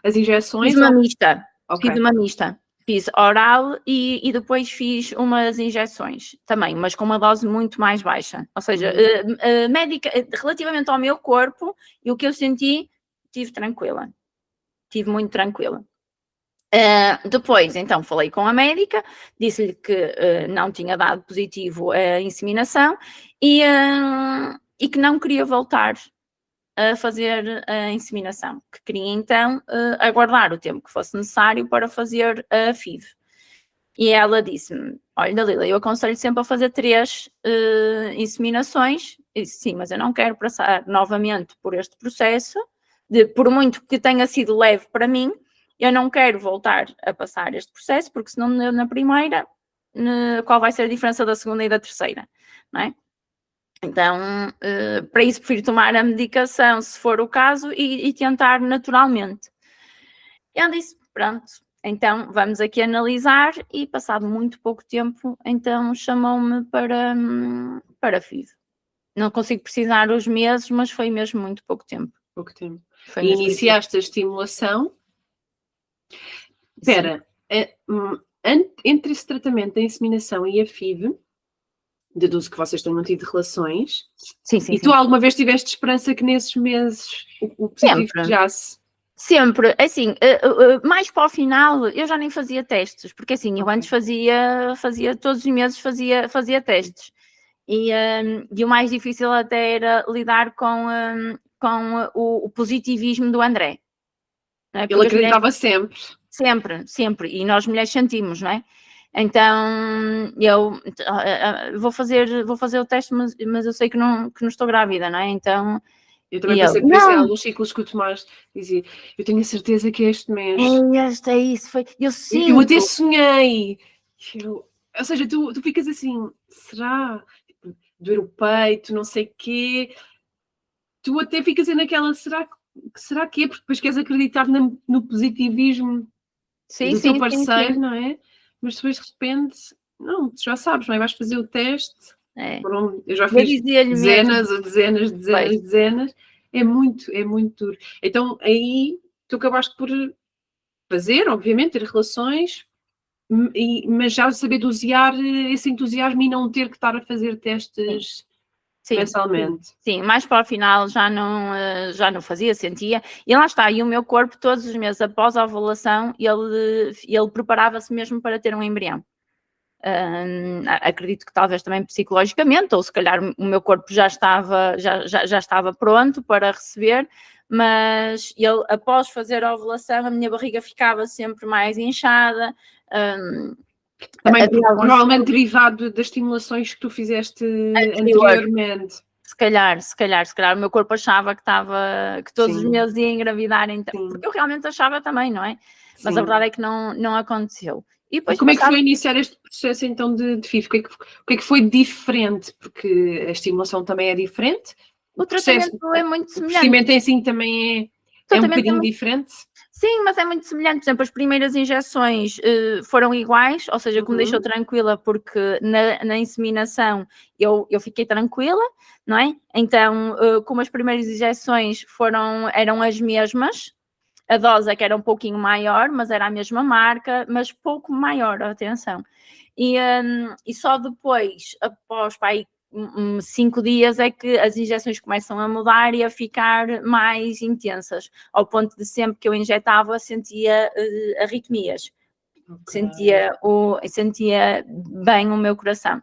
Speaker 1: as injeções?
Speaker 2: Fiz uma mista, okay. Fiz uma mista. Fiz oral e depois fiz umas injeções também, mas com uma dose muito mais baixa. Ou seja, relativamente ao meu corpo e o que eu senti, estive tranquila. Estive muito tranquila. Depois, então, falei com a médica, disse-lhe que não tinha dado positivo a inseminação e que não queria voltar a fazer a inseminação, que queria então aguardar o tempo que fosse necessário para fazer a FIV. E ela disse-me, olha Dalila, eu aconselho sempre a fazer 3 inseminações. Eu disse, sim, mas eu não quero passar novamente por este processo, por muito que tenha sido leve para mim, eu não quero voltar a passar este processo, porque senão na primeira, qual vai ser a diferença da segunda e da terceira, não é? Então, para isso prefiro tomar a medicação, se for o caso, e tentar naturalmente. Eu disse, pronto, então vamos aqui analisar, e passado muito pouco tempo, então chamou-me para FIV. Não consigo precisar os meses, mas foi mesmo muito pouco tempo.
Speaker 1: Pouco tempo.
Speaker 2: Foi
Speaker 1: E
Speaker 2: mesmo
Speaker 1: iniciaste a estimulação.
Speaker 2: Sim.
Speaker 1: Espera, entre esse tratamento da inseminação e a FIV, deduzo que vocês tenham tido relações.
Speaker 2: Sim,
Speaker 1: E tu alguma vez tiveste esperança que nesses meses o positivo já-se?
Speaker 2: Sempre, assim, mais para o final eu já nem fazia testes, porque assim, eu antes fazia todos os meses fazia testes, e o mais difícil até era lidar com o positivismo do André. Não é?
Speaker 1: Ele acreditava sempre.
Speaker 2: Sempre, e nós mulheres sentimos, não é? Então, eu vou fazer o teste, mas eu sei que não estou grávida, não é? Então...
Speaker 1: Eu também pensei que fosse alguns ciclos que o Tomás dizia, eu tenho a certeza que é este mês.
Speaker 2: É isso, foi. Eu sinto.
Speaker 1: Eu até sonhei. Ou seja, tu ficas assim, será? Doer o peito, não sei o quê. Tu até ficas aí naquela, será que é? Porque depois queres acreditar no positivismo do teu parceiro, sim. Não é? Mas depois de repente, não, tu já sabes, não é? Vais fazer o teste. Eu já fiz dezenas. É muito duro. Então aí tu acabaste por fazer, obviamente, ter relações, mas já saber dosear esse entusiasmo e não ter que estar a fazer testes mensalmente.
Speaker 2: Sim, mais para o final já não fazia, sentia, e lá está, e o meu corpo todos os meses após a ovulação, ele preparava-se mesmo para ter um embrião. Acredito que talvez também psicologicamente, ou se calhar o meu corpo já estava pronto para receber, mas ele, após fazer a ovulação, a minha barriga ficava sempre mais inchada.
Speaker 1: Também provavelmente derivado das estimulações que tu fizeste anteriormente.
Speaker 2: Se calhar o meu corpo achava que todos os meses ia engravidar, então, porque eu realmente achava também, não é? Mas a verdade é que não aconteceu.
Speaker 1: E depois, como é que foi iniciar este processo então de FIV? O que é que foi diferente? Porque a estimulação também é diferente.
Speaker 2: O tratamento é muito semelhante.
Speaker 1: O procedimento em si também é um bocadinho diferente.
Speaker 2: Sim, mas é muito semelhante. Por exemplo, as primeiras injeções foram iguais, ou seja, que me deixou tranquila, porque na inseminação eu fiquei tranquila, não é? Então, como as primeiras injeções eram as mesmas, a dose é que era um pouquinho maior, mas era a mesma marca, mas pouco maior, atenção. E só depois, após 5 dias, é que as injeções começam a mudar e a ficar mais intensas, ao ponto de sempre que eu injetava sentia arritmias, sentia bem o meu coração.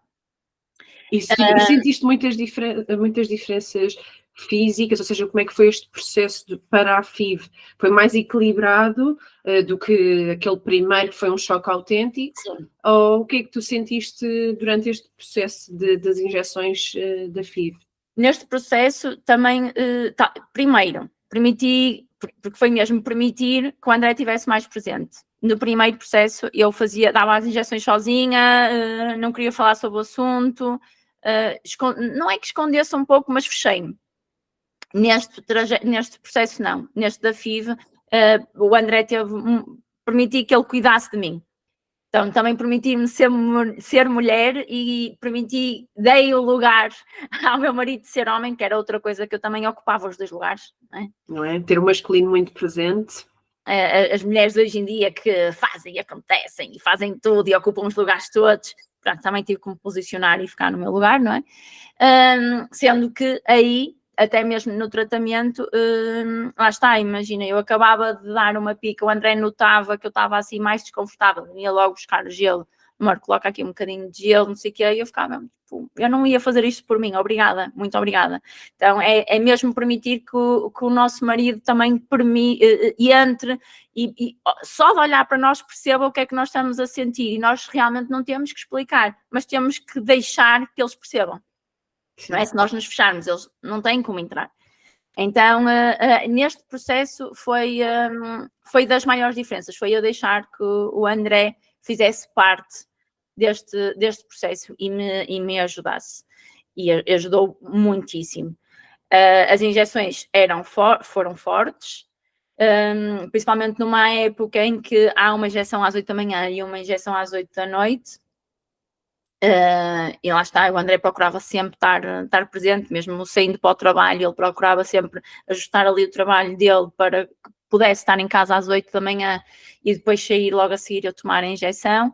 Speaker 1: E sentiste muitas diferenças físicas, ou seja, como é que foi este processo para a FIV? Foi mais equilibrado do que aquele primeiro que foi um choque autêntico?
Speaker 2: Sim.
Speaker 1: Ou o que é que tu sentiste durante este processo das injeções da FIV?
Speaker 2: Neste processo também, primeiro, permiti, porque foi mesmo permitir que o André estivesse mais presente. No primeiro processo eu dava as injeções sozinha, não queria falar sobre o assunto, não é que escondesse um pouco, mas fechei-me. Neste processo não, neste da FIV, o André permiti que ele cuidasse de mim. Então também permiti-me ser mulher e dei o lugar ao meu marido de ser homem, que era outra coisa que eu também ocupava os dois lugares.
Speaker 1: Não é? Ter o masculino muito presente.
Speaker 2: As mulheres hoje em dia que fazem e acontecem e fazem tudo e ocupam os lugares todos, pronto, também tive que me posicionar e ficar no meu lugar, não é? Sendo que aí, até mesmo no tratamento, lá está, imagina, eu acabava de dar uma pica, o André notava que eu estava assim mais desconfortável, ia logo buscar o gelo, amor, coloca aqui um bocadinho de gelo, não sei o quê, e eu ficava, tipo, eu não ia fazer isto por mim, obrigada, muito obrigada. Então é mesmo permitir que o nosso marido também entre e só de olhar para nós perceba o que é que nós estamos a sentir, e nós realmente não temos que explicar, mas temos que deixar que eles percebam. Não é? Se nós nos fecharmos, eles não têm como entrar. Então, neste processo foi das maiores diferenças, foi eu deixar que o André fizesse parte deste processo e me ajudasse. E ajudou muitíssimo. As injeções foram fortes, principalmente numa época em que há uma injeção às 8 da manhã e uma injeção às 8 da noite. E lá está, o André procurava sempre estar presente, mesmo saindo para o trabalho, ele procurava sempre ajustar ali o trabalho dele para que pudesse estar em casa às 8 da manhã e depois sair logo a seguir eu tomar a injeção,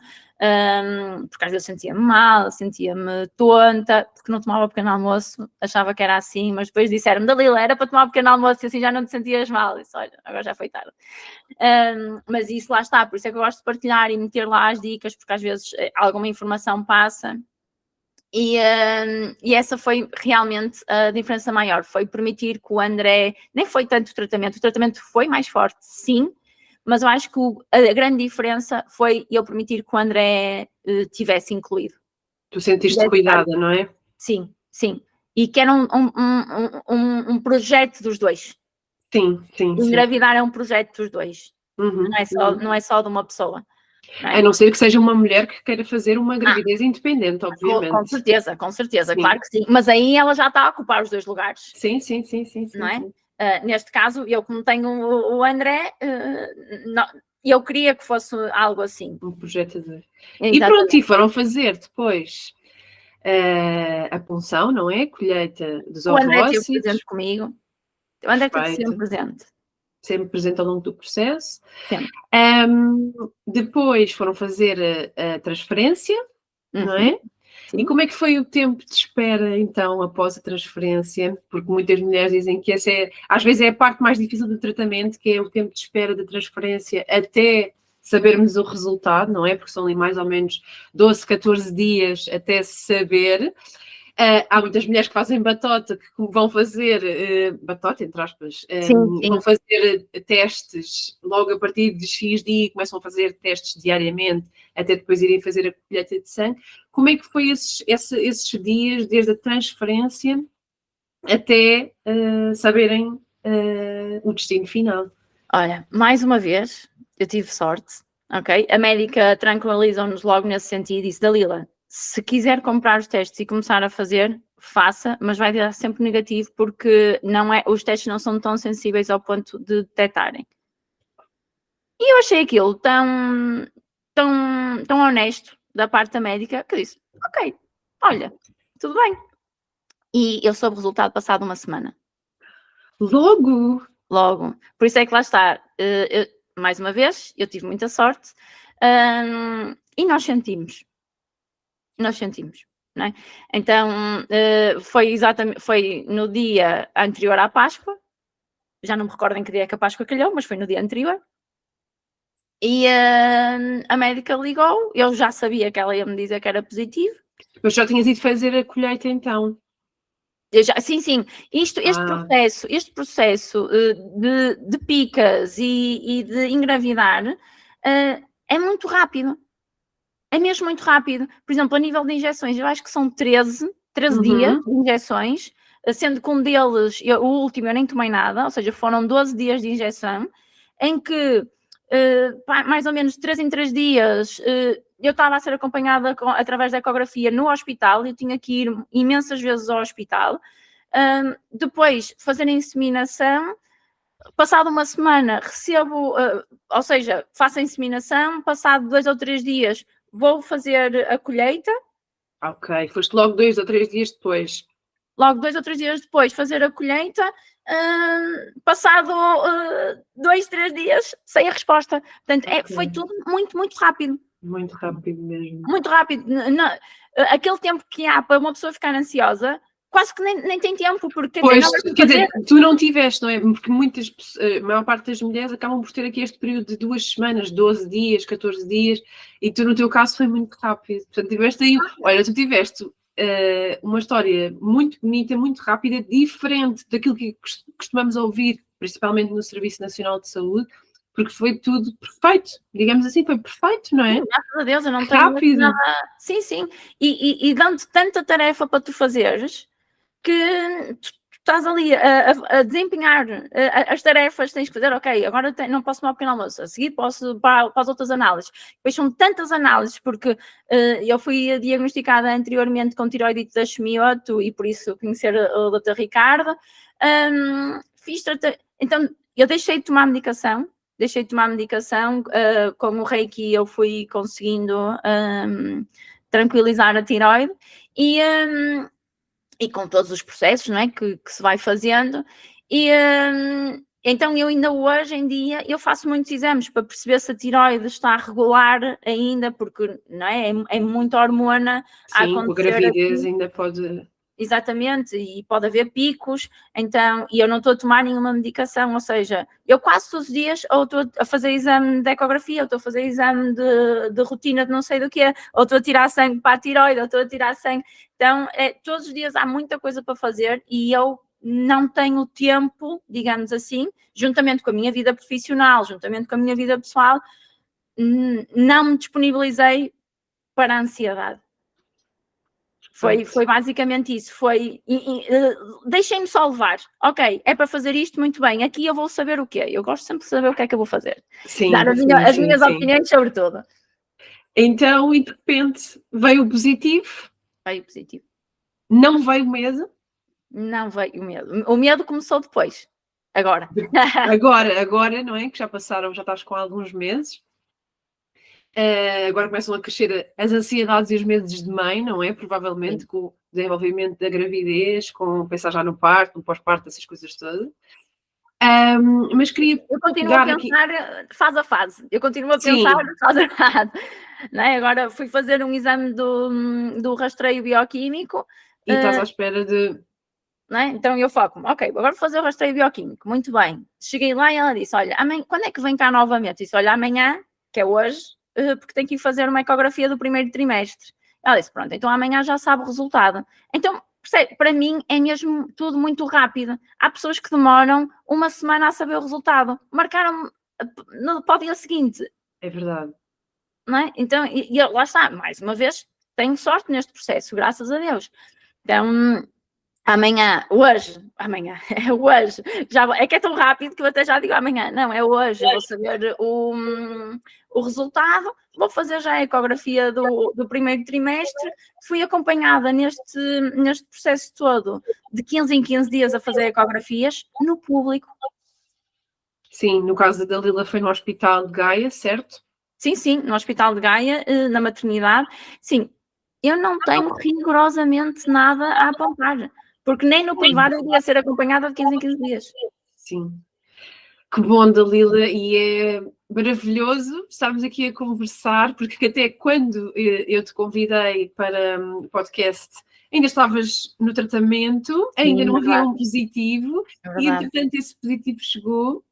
Speaker 2: porque às vezes sentia-me mal, sentia-me tonta, porque não tomava o pequeno almoço, achava que era assim, mas depois disseram-me, Dalila, era para tomar o pequeno almoço e assim já não te sentias mal. Eu disse, olha, agora já foi tarde. Mas isso lá está, por isso é que eu gosto de partilhar e meter lá as dicas, porque às vezes alguma informação passa. E essa foi realmente a diferença maior, foi permitir que o André, nem foi tanto o tratamento foi mais forte, sim, mas eu acho que a grande diferença foi eu permitir que o André tivesse incluído.
Speaker 1: Tu sentiste cuidada, não é?
Speaker 2: Sim, sim. E que era um projeto dos dois.
Speaker 1: Sim.
Speaker 2: Engravidar é um projeto dos dois,
Speaker 1: Uhum,
Speaker 2: não é só de uma pessoa.
Speaker 1: A não ser que seja uma mulher que queira fazer uma gravidez independente, obviamente.
Speaker 2: Com certeza, sim. Claro que sim. Mas aí ela já está a ocupar os dois lugares.
Speaker 1: Sim.
Speaker 2: Não é? Neste caso, eu como tenho o André, eu queria que fosse algo assim.
Speaker 1: Um projeto de... E pronto, e foram fazer depois a punção, não é? Colheita dos ovócitos.
Speaker 2: O André esteve presente comigo. O André esteve sempre presente.
Speaker 1: Sempre presente ao longo do processo.
Speaker 2: Sempre.
Speaker 1: Depois foram fazer a transferência, não é? Sim. E como é que foi o tempo de espera, então, após a transferência? Porque muitas mulheres dizem que essa às vezes é a parte mais difícil do tratamento, que é o tempo de espera da transferência até sabermos o resultado, não é? Porque são ali mais ou menos 12, 14 dias até se saber. Há muitas mulheres que fazem batota, que vão fazer, batota, entre aspas, sim. Vão fazer testes logo a partir de X dia, começam a fazer testes diariamente, até depois irem fazer a colheita de sangue. Como é que foi esses dias, desde a transferência até saberem o destino final?
Speaker 2: Olha, mais uma vez, eu tive sorte, ok? A médica tranquilizou-nos logo nesse sentido e disse, Dalila, se quiser comprar os testes e começar a fazer, faça, mas vai dar sempre negativo porque os testes não são tão sensíveis ao ponto de detectarem. E eu achei aquilo tão honesto da parte da médica que disse, ok, olha, tudo bem. E eu soube o resultado passado uma semana.
Speaker 1: Logo?
Speaker 2: Por isso é que lá está. Mais uma vez, eu tive muita sorte e nós sentimos, não é? Então foi no dia anterior à Páscoa, já não me recordo em que dia é que a Páscoa calhou, mas foi no dia anterior. E a médica ligou, eu já sabia que ela ia me dizer que era positivo.
Speaker 1: Mas já tinhas ido fazer a colheita então?
Speaker 2: Sim. Este processo de picas e de engravidar é muito rápido. É mesmo muito rápido. Por exemplo, a nível de injeções, eu acho que são 13 dias de injeções, sendo que um deles, o último eu nem tomei nada, ou seja, foram 12 dias de injeção, em que mais ou menos 3 em 3 dias eu estava a ser acompanhada através da ecografia no hospital, eu tinha que ir imensas vezes ao hospital, depois fazer a inseminação, passado uma semana recebo, ou seja, faço a inseminação, passado 2 ou 3 dias vou fazer a colheita.
Speaker 1: Ok, foste logo 2 ou 3 dias depois.
Speaker 2: Logo 2 ou 3 dias depois fazer a colheita, passado 2, 3 dias sem a resposta. Portanto, foi tudo muito, muito rápido.
Speaker 1: Muito rápido mesmo.
Speaker 2: Muito rápido. Aquele tempo que há para uma pessoa ficar ansiosa, quase que nem tem tempo, porque
Speaker 1: quer dizer, tu não tiveste, não é? Porque a maior parte das mulheres acabam por ter aqui este período de 2 semanas, 12 dias, 14 dias, e tu no teu caso foi muito rápido. Portanto, tiveste aí, olha, tu tiveste uma história muito bonita, muito rápida, diferente daquilo que costumamos ouvir, principalmente no Serviço Nacional de Saúde, porque foi tudo perfeito, digamos assim, foi perfeito, não é?
Speaker 2: Graças a Deus, eu não tenho nada. Sim. E dando-te tanta tarefa para tu fazeres, que tu estás ali a desempenhar as tarefas que tens que fazer, ok, agora não posso tomar o pequeno almoço, a seguir posso para as outras análises. Depois são tantas análises, porque eu fui diagnosticada anteriormente com tiroidite da Hashimoto e por isso conhecer o Dr. Ricardo. Então, eu deixei de tomar medicação, com o Reiki eu fui conseguindo tranquilizar a tiroide e com todos os processos, não é, que se vai fazendo, e então eu ainda hoje em dia eu faço muitos exames para perceber se a tiroide está regular ainda, porque não é muita hormona a
Speaker 1: Sim, com a
Speaker 2: acontecer
Speaker 1: gravidez
Speaker 2: aqui.
Speaker 1: ainda pode...
Speaker 2: Exatamente, e pode haver picos, então, e eu não estou a tomar nenhuma medicação, ou seja, eu quase todos os dias ou estou a fazer exame de ecografia, ou estou a fazer exame de rotina de não sei do quê, ou estou a tirar sangue para a tiroide, ou estou a tirar sangue, então, todos os dias há muita coisa para fazer e eu não tenho tempo, digamos assim, juntamente com a minha vida profissional, juntamente com a minha vida pessoal, não me disponibilizei para a ansiedade. Foi basicamente isso, deixem-me só levar, ok, é para fazer isto, muito bem, aqui eu vou saber o quê, eu gosto sempre de saber o que é que eu vou fazer,
Speaker 1: sim,
Speaker 2: dar as minhas opiniões sobre tudo.
Speaker 1: Então, e de repente, veio o positivo?
Speaker 2: Veio positivo.
Speaker 1: Não veio o medo?
Speaker 2: Não veio o medo, o medo começou depois, agora.
Speaker 1: Agora, não é, que já passaram, já estás com alguns meses. Agora começam a crescer as ansiedades e os medos de mãe, não é? Provavelmente sim, com o desenvolvimento da gravidez, com pensar já no parto, no pós-parto, essas coisas todas. Mas queria...
Speaker 2: Eu continuo a pensar fase a fase. Eu continuo a pensar fase a fase. Não é? Agora fui fazer um exame do rastreio bioquímico.
Speaker 1: E estás à espera de...
Speaker 2: Não é? Então eu foco-me, ok, agora vou fazer o rastreio bioquímico. Muito bem. Cheguei lá e ela disse, olha, amanhã, quando é que vem cá novamente? Eu disse, olha, amanhã, que é hoje, porque tenho que ir fazer uma ecografia do primeiro trimestre. Ela disse, pronto, então amanhã já sabe o resultado. Então, para mim é mesmo tudo muito rápido. Há pessoas que demoram uma semana a saber o resultado. Marcaram para o dia seguinte.
Speaker 1: É verdade.
Speaker 2: Não é? Então, e lá está, mais uma vez, tenho sorte neste processo, graças a Deus. Então, hoje, é hoje, já, é que é tão rápido que eu até já digo amanhã, não, é hoje, eu vou saber o resultado, vou fazer já a ecografia do primeiro trimestre, fui acompanhada neste processo todo, de 15 em 15 dias a fazer ecografias, no público.
Speaker 1: Sim, no caso da Dalila foi no Hospital de Gaia, certo?
Speaker 2: Sim, no Hospital de Gaia, na maternidade, sim, eu não tenho rigorosamente nada a apontar. Porque nem no privado eu ia ser acompanhada de 15 em 15 dias.
Speaker 1: Sim. Que bom, Dalila, e é maravilhoso estarmos aqui a conversar, porque até quando eu te convidei para o podcast, ainda estavas no tratamento, ainda não havia um positivo, e entretanto esse positivo chegou,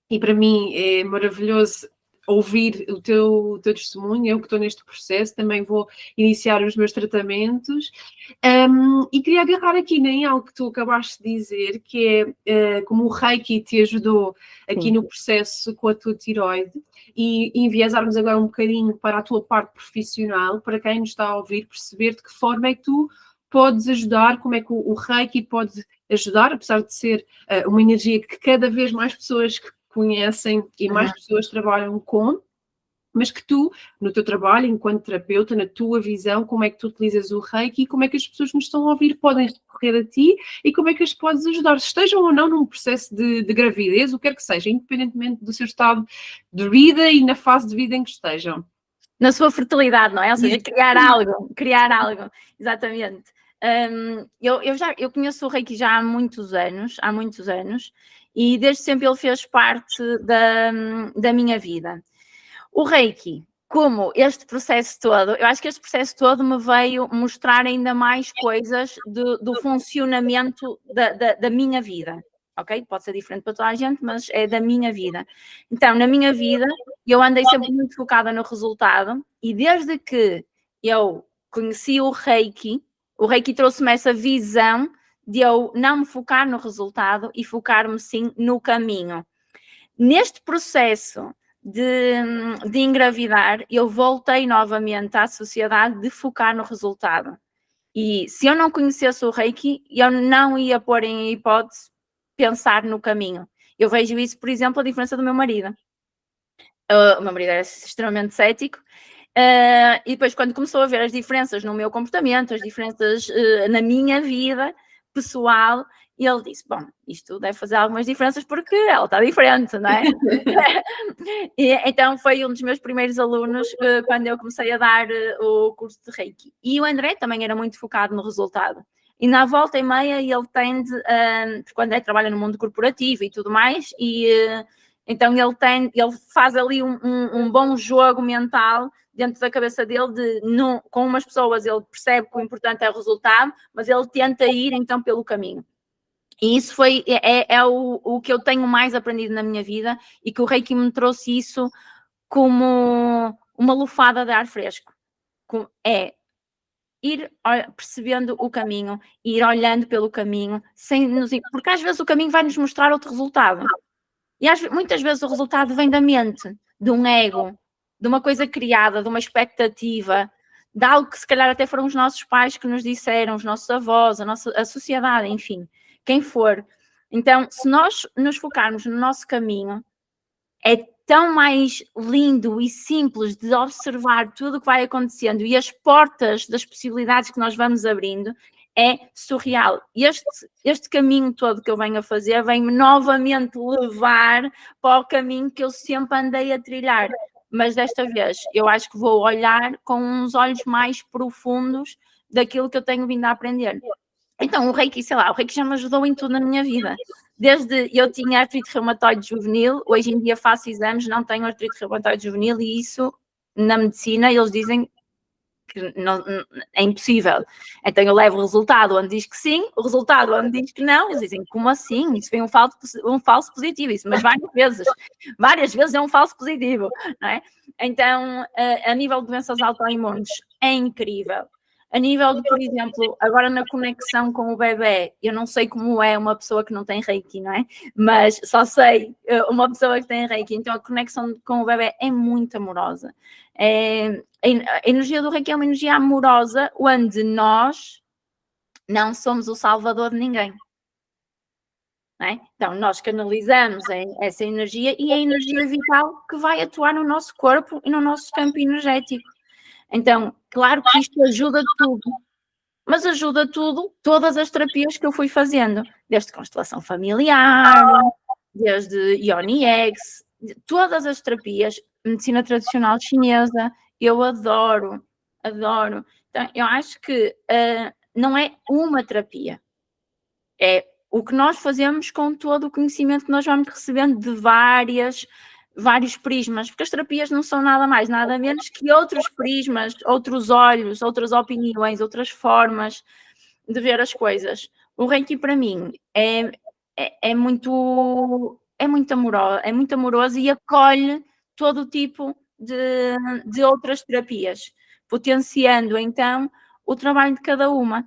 Speaker 1: e para mim é maravilhoso ouvir o teu testemunho. Eu que estou neste processo também vou iniciar os meus tratamentos, e queria agarrar aqui em algo que tu acabaste de dizer, que é como o Reiki te ajudou aqui no processo com a tua tiroide, e enviesarmos agora um bocadinho para a tua parte profissional, para quem nos está a ouvir, perceber de que forma é que tu podes ajudar, como é que o Reiki pode ajudar, apesar de ser uma energia que cada vez mais pessoas conhecem e mais pessoas trabalham com, mas que tu, no teu trabalho, enquanto terapeuta, na tua visão, como é que tu utilizas o Reiki e como é que as pessoas que nos estão a ouvir podem recorrer a ti e como é que as podes ajudar, estejam ou não num processo de gravidez, o que quer que seja, independentemente do seu estado de vida e na fase de vida em que estejam.
Speaker 2: Na sua fertilidade, não é? Ou seja, criar algo, exatamente. Eu conheço o Reiki já há muitos anos, e desde sempre ele fez parte da minha vida. O Reiki, como este processo todo, eu acho que este processo todo me veio mostrar ainda mais coisas do funcionamento da minha vida, ok? Pode ser diferente para toda a gente, mas é da minha vida. Então, na minha vida, eu andei sempre muito focada no resultado, e desde que eu conheci o Reiki trouxe-me essa visão de eu não me focar no resultado e focar-me sim no caminho. Neste processo de engravidar, eu voltei novamente à sociedade de focar no resultado. E se eu não conhecesse o Reiki, eu não ia pôr em hipótese pensar no caminho. Eu vejo isso, por exemplo, a diferença do meu marido. O meu marido era extremamente cético, e depois quando começou a ver as diferenças no meu comportamento, as diferenças na minha vida pessoal, E ele disse, bom, isto deve fazer algumas diferenças porque ela está diferente, não é? E, então foi um dos meus primeiros alunos quando eu comecei a dar o curso de Reiki. E o André também era muito focado no resultado. E na volta e meia ele tende, porque o André trabalha no mundo corporativo e tudo mais, e então ele faz ali um bom jogo mental dentro da cabeça dele com umas pessoas ele percebe que o importante é o resultado, mas ele tenta ir então pelo caminho. E isso é o que eu tenho mais aprendido na minha vida e que o Reiki me trouxe isso como uma lufada de ar fresco. É ir percebendo o caminho, ir olhando pelo caminho, porque às vezes o caminho vai nos mostrar outro resultado. E muitas vezes o resultado vem da mente, de um ego, de uma coisa criada, de uma expectativa, de algo que se calhar até foram os nossos pais que nos disseram, os nossos avós, a sociedade, enfim, quem for. Então, se nós nos focarmos no nosso caminho, é tão mais lindo e simples de observar tudo o que vai acontecendo e as portas das possibilidades que nós vamos abrindo, é surreal. Este caminho todo que eu venho a fazer vem-me novamente levar para o caminho que eu sempre andei a trilhar. Mas desta vez eu acho que vou olhar com uns olhos mais profundos daquilo que eu tenho vindo a aprender. Então o Reiki, sei lá, o Reiki já me ajudou em tudo na minha vida. Desde eu tinha artrite reumatoide juvenil, hoje em dia faço exames, não tenho artrite reumatoide juvenil e isso na medicina eles dizem que não, é impossível. Então eu levo o resultado onde diz que sim, o resultado onde diz que não, eles dizem, como assim? Isso foi um falso positivo, isso, mas várias vezes é um falso positivo, não é? Então, a nível de doenças autoimunes, é incrível. A nível de, por exemplo, agora na conexão com o bebê, eu não sei como é uma pessoa que não tem Reiki, não é? Mas só sei uma pessoa que tem Reiki, então a conexão com o bebê é muito amorosa. A energia do Reiki é uma energia amorosa, onde nós não somos o salvador de ninguém. Não é? Então, nós canalizamos essa energia e é a energia vital que vai atuar no nosso corpo e no nosso campo energético. Então, claro que isto ajuda tudo, mas ajuda tudo, todas as terapias que eu fui fazendo, desde constelação familiar, desde Yoni Eggs, todas as terapias, medicina tradicional chinesa, eu adoro. Então, eu acho que não é uma terapia, é o que nós fazemos com todo o conhecimento que nós vamos recebendo de vários prismas, porque as terapias não são nada mais, nada menos que outros prismas, outros olhos, outras opiniões, outras formas de ver as coisas. O Reiki para mim é muito amoroso e acolhe todo o tipo de outras terapias, potenciando então o trabalho de cada uma.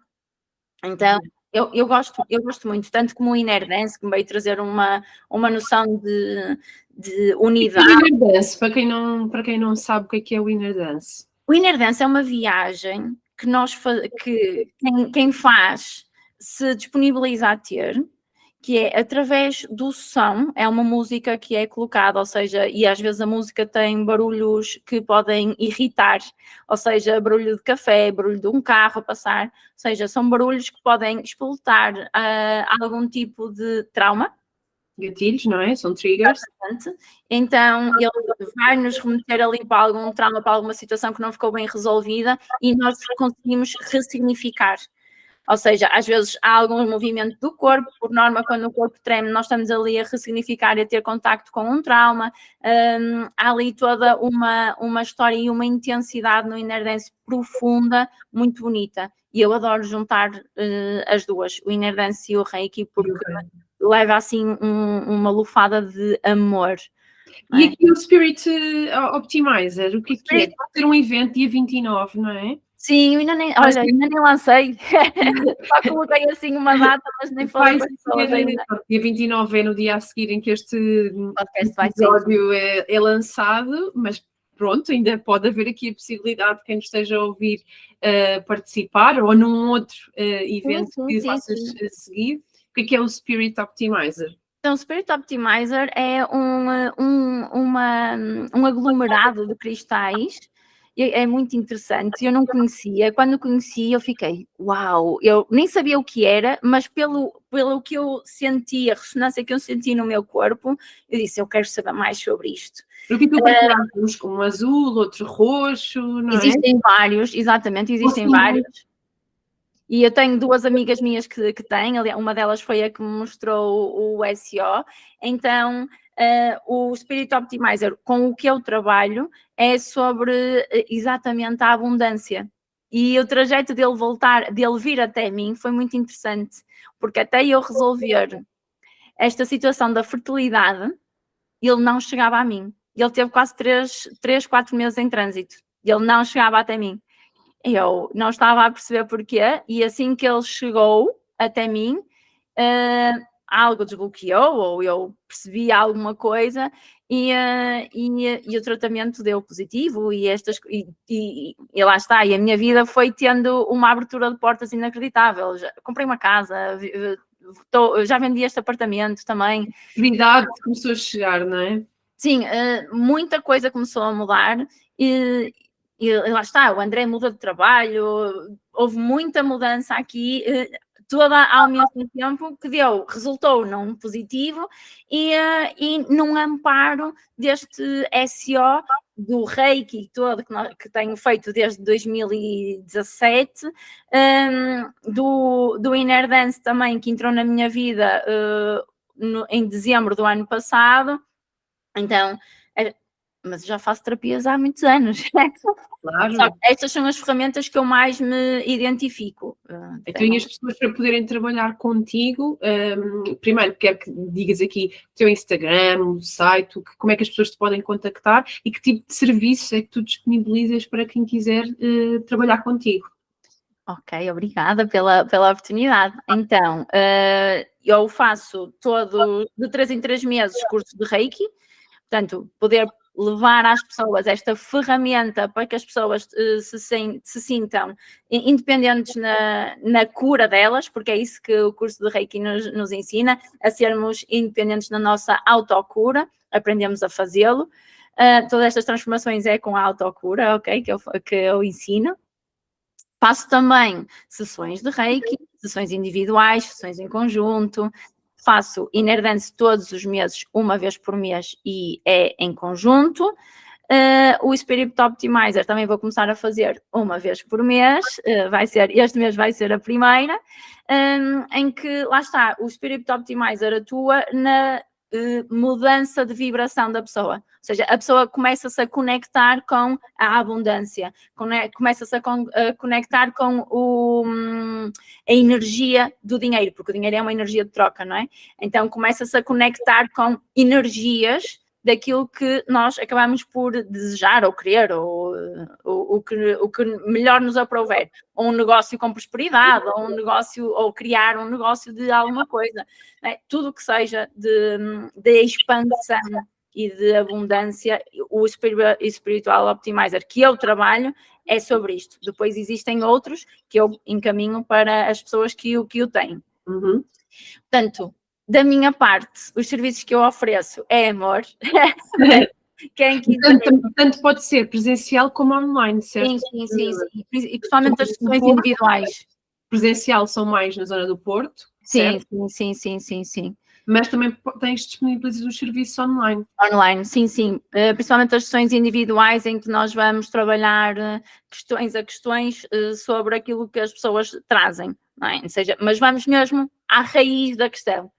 Speaker 2: Então, eu gosto muito, tanto como o Inner Dance, que me veio trazer uma noção de unidade.
Speaker 1: E o Inner Dance, para quem não sabe o que é o Inner Dance?
Speaker 2: O Inner Dance é uma viagem que quem faz se disponibiliza a ter, que é através do som, é uma música que é colocada, ou seja, e às vezes a música tem barulhos que podem irritar, ou seja, barulho de café, barulho de um carro a passar, ou seja, são barulhos que podem explotar algum tipo de trauma.
Speaker 1: Gatilhos, não é? São triggers.
Speaker 2: Então, ele vai nos remeter ali para algum trauma, para alguma situação que não ficou bem resolvida e nós conseguimos ressignificar. Ou seja, às vezes há algum movimento do corpo, por norma, quando o corpo treme, nós estamos ali a ressignificar e a ter contacto com um trauma. Há ali toda uma história e uma intensidade no Inner Dance profunda, muito bonita. E eu adoro juntar as duas, o Inner Dance e o Reiki, porque leva assim uma lufada de amor.
Speaker 1: E aqui o Spirit Optimizer, o que é? Vai ter um evento dia 29, não é?
Speaker 2: Sim, eu ainda nem lancei. Só coloquei assim uma data, mas nem falei com as pessoas ainda.
Speaker 1: Dia 29 é no dia a seguir em que este episódio é lançado, mas pronto, ainda pode haver aqui a possibilidade de quem esteja a ouvir participar ou num outro evento que possas seguir. O que é o Spirit Optimizer?
Speaker 2: Então, o Spirit Optimizer é um aglomerado de cristais é muito interessante, eu não conhecia, quando conheci eu fiquei, uau, eu nem sabia o que era, mas pelo que eu senti, a ressonância que eu senti no meu corpo, eu disse, eu quero saber mais sobre isto.
Speaker 1: Porque tu partilhaste uns com um azul, outro roxo, não
Speaker 2: Existem vários, exatamente, existem vários. E eu tenho 2 amigas minhas que têm, aliás, uma delas foi a que me mostrou o SEO, então o Spirit Optimizer, com o que eu trabalho, é sobre exatamente a abundância. E o trajeto dele vir até mim foi muito interessante, porque até eu resolver esta situação da fertilidade, ele não chegava a mim. Ele teve quase 4 meses em trânsito, e ele não chegava até mim. Eu não estava a perceber porquê, e assim que ele chegou até mim, algo desbloqueou, ou eu percebi alguma coisa, e o tratamento deu positivo, e lá está, e a minha vida foi tendo uma abertura de portas inacreditável. Comprei uma casa, já vendi este apartamento também.
Speaker 1: A idade começou a chegar, não é?
Speaker 2: Sim, muita coisa começou a mudar, e lá está, o André muda de trabalho, houve muita mudança aqui, toda ao mesmo tempo, que resultou num positivo e num amparo deste SEO, do Reiki todo que tenho feito desde 2017, do Inner Dance também, que entrou na minha vida em dezembro do ano passado. Então, mas já faço terapias há muitos anos.
Speaker 1: Claro.
Speaker 2: Estas são as ferramentas que eu mais me identifico.
Speaker 1: Então, e as pessoas para poderem trabalhar contigo, primeiro quero que digas aqui o teu Instagram, o site, como é que as pessoas te podem contactar e que tipo de serviços é que tu disponibilizas para quem quiser trabalhar contigo.
Speaker 2: Ok, obrigada pela oportunidade. Então, eu faço de 3 em 3 meses curso de Reiki, portanto, poder levar às pessoas esta ferramenta para que as pessoas se sintam independentes na cura delas, porque é isso que o curso de Reiki nos ensina, a sermos independentes na nossa autocura, aprendemos a fazê-lo. Todas estas transformações é com a autocura, ok, que eu ensino. Faço também sessões de Reiki, sessões individuais, sessões em conjunto. Faço Inner Dance todos os meses, uma vez por mês, e é em conjunto. O Spirit Optimizer também vou começar a fazer uma vez por mês, este mês vai ser a primeira, em que, lá está, o Spirit Optimizer atua na mudança de vibração da pessoa, ou seja, a pessoa começa-se a conectar com a abundância, começa-se a conectar com a energia do dinheiro, porque o dinheiro é uma energia de troca, não é? Então começa-se a conectar com energias daquilo que nós acabamos por desejar ou querer, ou o que melhor nos aprouver, ou um negócio com prosperidade, ou criar um negócio de alguma coisa, né? Tudo que seja de expansão e de abundância, o Spiritual Optimizer que eu trabalho é sobre isto. Depois existem outros que eu encaminho para as pessoas que o têm.
Speaker 1: Uhum.
Speaker 2: Portanto, da minha parte, os serviços que eu ofereço é amor. Quem quiser.
Speaker 1: Tanto pode ser presencial como online, certo?
Speaker 2: Sim. E principalmente as sessões individuais.
Speaker 1: Presencial são mais na zona do Porto,
Speaker 2: sim,
Speaker 1: certo?
Speaker 2: Sim.
Speaker 1: Mas também tens disponibilizado os serviços online.
Speaker 2: Online, sim. Principalmente as sessões individuais em que nós vamos trabalhar questões a questões sobre aquilo que as pessoas trazem, não é? Ou seja, mas vamos mesmo à raiz da questão.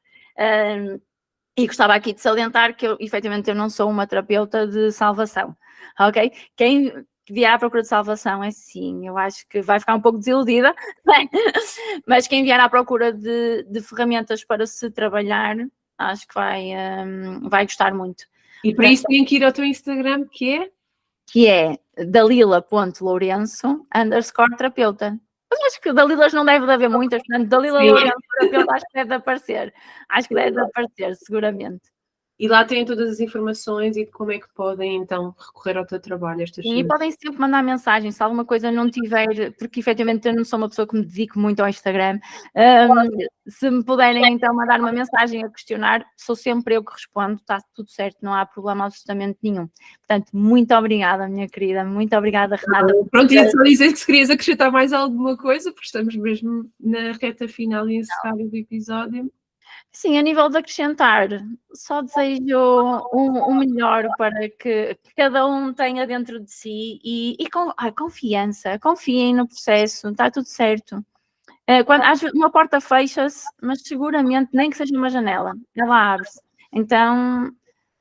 Speaker 2: E gostava aqui de salientar que efetivamente eu não sou uma terapeuta de salvação, ok? Quem vier à procura de salvação é sim, eu acho que vai ficar um pouco desiludida, mas quem vier à procura de ferramentas para se trabalhar, acho que vai gostar muito.
Speaker 1: E para isso tem que ir ao teu Instagram, que
Speaker 2: é dalila.lourenço_terapeuta. Mas acho que Dalilas não deve haver muitas, portanto, Dalila Lourenço terapeuta acho que deve aparecer. Acho que deve aparecer, seguramente.
Speaker 1: E lá têm todas as informações e de como é que podem, então, recorrer ao teu trabalho.
Speaker 2: Sim, e podem sempre mandar mensagem, se alguma coisa não tiver, porque efetivamente eu não sou uma pessoa que me dedico muito ao Instagram, se me puderem então mandar uma mensagem a questionar, sou sempre eu que respondo, está tudo certo, não há problema absolutamente nenhum. Portanto, muito obrigada, minha querida, muito obrigada, Renata.
Speaker 1: Pronto, e só dizer que se querias acrescentar mais alguma coisa, porque estamos mesmo na reta final e encerrada do episódio.
Speaker 2: Sim, a nível de acrescentar, só desejo o melhor para que cada um tenha dentro de si e com confiança, confiem no processo, está tudo certo. Quando, às vezes, uma porta fecha-se, mas seguramente, nem que seja uma janela, ela abre-se. Então,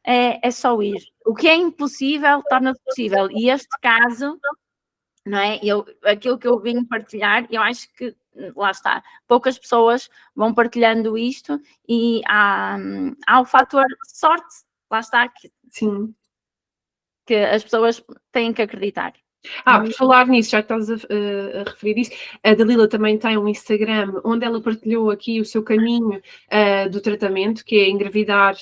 Speaker 2: é só ir. O que é impossível torna-se possível. E este caso, não é? Aquilo que eu vim partilhar, eu acho que, lá está, poucas pessoas vão partilhando isto e há o fator sorte, lá está,
Speaker 1: Sim.
Speaker 2: que as pessoas têm que acreditar.
Speaker 1: Por falar nisso, já que estás a referir isso, a Dalila também tem um Instagram onde ela partilhou aqui o seu caminho do tratamento, que é engravidar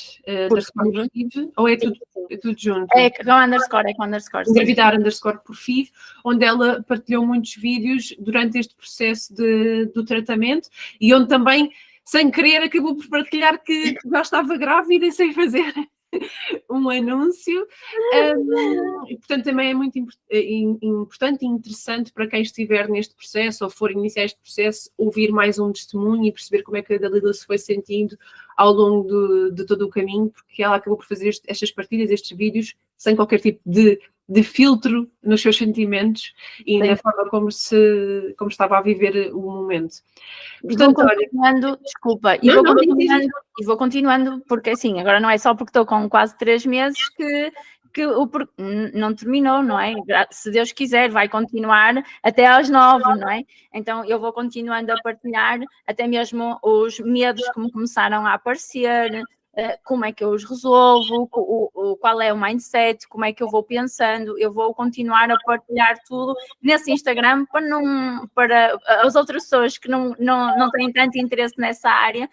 Speaker 1: underscore FIV, ou é tudo junto?
Speaker 2: É com underscore.
Speaker 1: Engravidar underscore por FIV, onde ela partilhou muitos vídeos durante este processo do tratamento e onde também, sem querer, acabou por partilhar que já estava grávida e sem fazer um anúncio. E, portanto, também é muito importante e interessante para quem estiver neste processo ou for iniciar este processo, ouvir mais um testemunho e perceber como é que a Dalila se foi sentindo ao longo de todo o caminho, porque ela acabou por fazer estas partilhas, estes vídeos, sem qualquer tipo de filtro nos seus sentimentos e na forma como estava a viver o momento.
Speaker 2: Portanto, vou continuando, desculpa, vou continuando, porque assim, agora não é só porque estou com quase 3 meses que não terminou, não é? Se Deus quiser, vai continuar até aos 9, não é? Então eu vou continuando a partilhar, até mesmo os medos que me começaram a aparecer, como é que eu os resolvo, qual é o mindset, como é que eu vou pensando, eu vou continuar a partilhar tudo nesse Instagram para as outras pessoas que não têm tanto interesse nessa área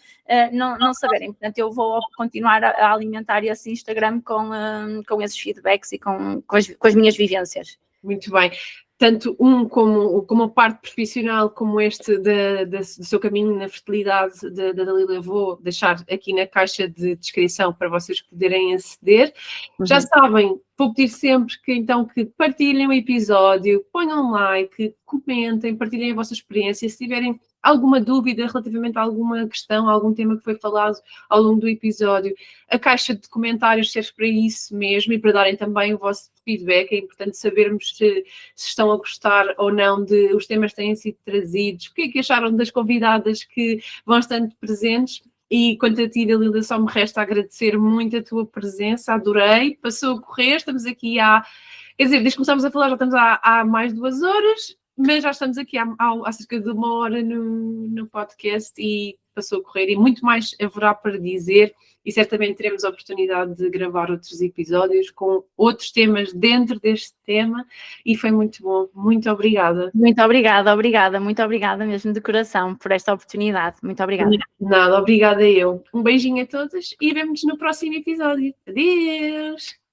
Speaker 2: não saberem. Portanto, eu vou continuar a alimentar esse Instagram com esses feedbacks e com as minhas vivências.
Speaker 1: Muito bem. Tanto como a parte profissional, como este do seu caminho na fertilidade da Dalila, vou deixar aqui na caixa de descrição para vocês poderem aceder. Já sabem, vou pedir sempre que partilhem o episódio, ponham um like, comentem, partilhem a vossa experiência. Se tiverem alguma dúvida relativamente a alguma questão, a algum tema que foi falado ao longo do episódio, a caixa de comentários serve para isso mesmo e para darem também o vosso feedback. É importante sabermos se estão a gostar ou não de os temas que têm sido trazidos, o que é que acharam das convidadas que vão estando presentes. E quanto a ti, Dalila, só me resta agradecer muito a tua presença, adorei, passou a correr, estamos aqui quer dizer, desde que começámos a falar já estamos há mais de 2 horas, mas já estamos aqui há cerca de 1 hora no podcast e passou a correr e muito mais haverá para dizer e certamente teremos a oportunidade de gravar outros episódios com outros temas dentro deste tema e foi muito bom. Muito obrigada.
Speaker 2: Muito obrigada mesmo de coração por esta oportunidade. Muito obrigada.
Speaker 1: Nada, obrigada eu. Um beijinho a todos e vemo-nos no próximo episódio. Adeus!